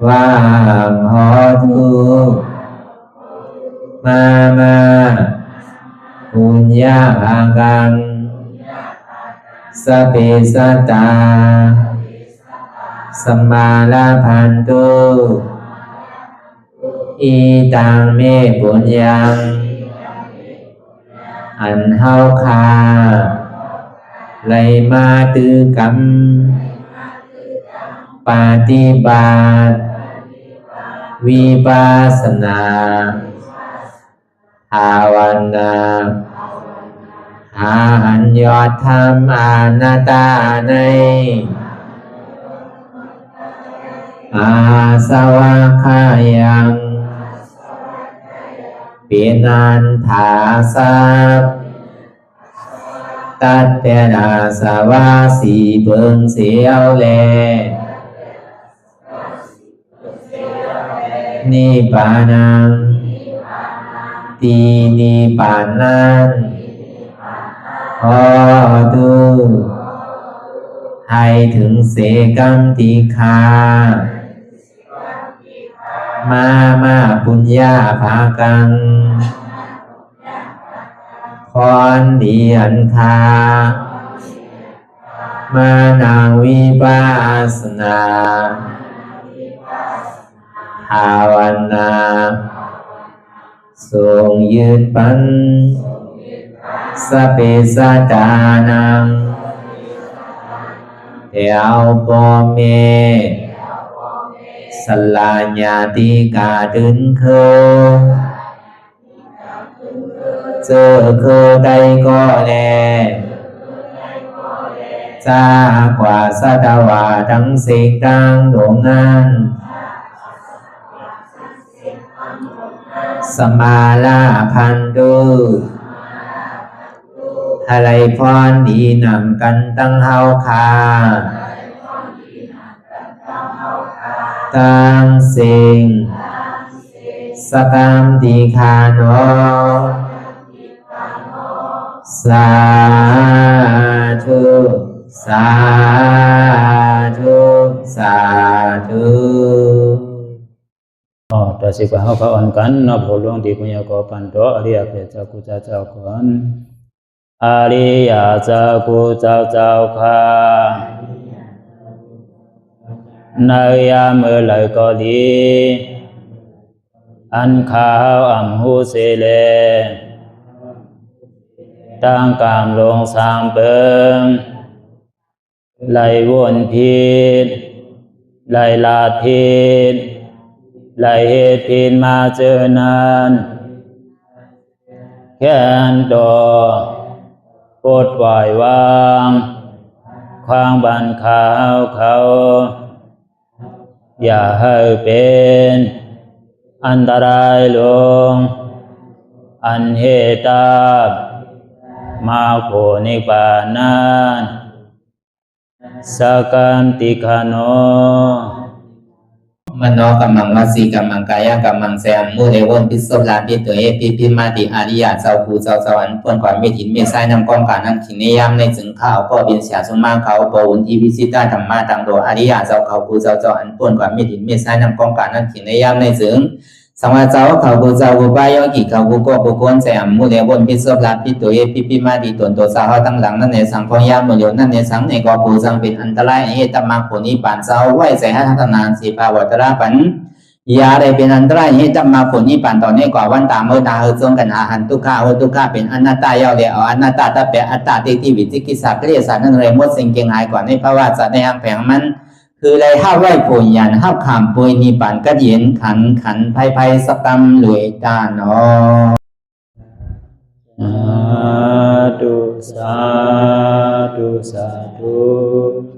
วาหอตุมาปุญญาภากังสเปสัตตาสัมมาลาภันตุอีตังเมปุญญังอันเฮาคาไลมาตือกรรมปฏิบัติวิปัสสนาภาวนาหาอันยอดธรรมอนัตตาในอาสวะคายังเป็นอันถาสัพตัดแต่นาสวะสีเบิงเสียวแลนิพพานังตีนิพพานันขอดูให้ถึงเสกัมติคามาปุญญาภากังพรดีอันคามานางวิปัสสนาภาวนาทรงยืดปันสเปสัตตานังเทวปเมสลาญาติกาดึนเคเจอได้ก็แลจากว่าสัตวาทั้งสิ่งต่างดวงงานสมาลาพันตุอะไรพรดีนำกันตั้งเฮาคา กามสิ่งสกามติคาโนสาธุสาธุสาธุ ต่อสิกว่าเฮาพระอ่อนกันเนาะพระหลวงที่ปุญญาก็ปันโตอริยเพเจ้ากูเจ้าก่อนอริยเจ้ากูเจ้าค่ะในยามเมื่อไหร่ก็ดีอันข้าวอ่ำหูเสเลตั้งกามลงสามเปิงไหลวนพิษไหลลาดพิษไหลเหตุพิษมาเจอนั้นแค่นดอปวดไหววางความบันขาวเขาอย่าให้เป็นอันตรายลงอันเหตามาโผนิปานันสกันติคาโนมโนกัมมังวสีกัมมังกายกัมมังแสงมูเอวนพิศลาปิตัวเอปิพิมาติอาริยะเจ้าภูเจ้าสวรรค์พ้นก่อนเมถินเมษายนำกองการนั่งขินในยามในจึงข้าวก็บินเสียสุมาเขาปวุนทีวิสิตาธรรมะตังโดอาริยะเจ้าเขาภูเจ้าสวรรค์พ้นก่อนเมถินเมษายนำกองการนั่งขินในยามในจึงสังวาเจ้าเขาภูเจ้าภูปายกิเขาภูโกภูโกนแสงมูเอวนพิศลาปิตัวเอปิพิมาติตนตัวสาวตั้งหลังนั่นในสังพยามโยนั่นในสังในกอภูสังเป็นอันตรายเหตุมรรคผลนิพพานเจ้าไหวใส่ให้ทัศนานสีภาวตระปันยาได้เป็นอันตรายให้จำมาผลนิพพานต่อเนื่องกว่าวันตามเมื่อตาเฮจงกันหาหันทุกข้าทุกข้าเป็นอนัตตาเยาเดียวอนัตตาตาเปะอัตตาที่วิจิกิสาเกลียสารนั่นเลยมดสิ่งเก่งหายกว่าในภาวะสัตว์ในอังแผงมันคือไรห้าไหวผลยันห้าขามปุยนิพพานก็เย็นขันภัยสกรรมรวยตาเนาะสาธุสาธุ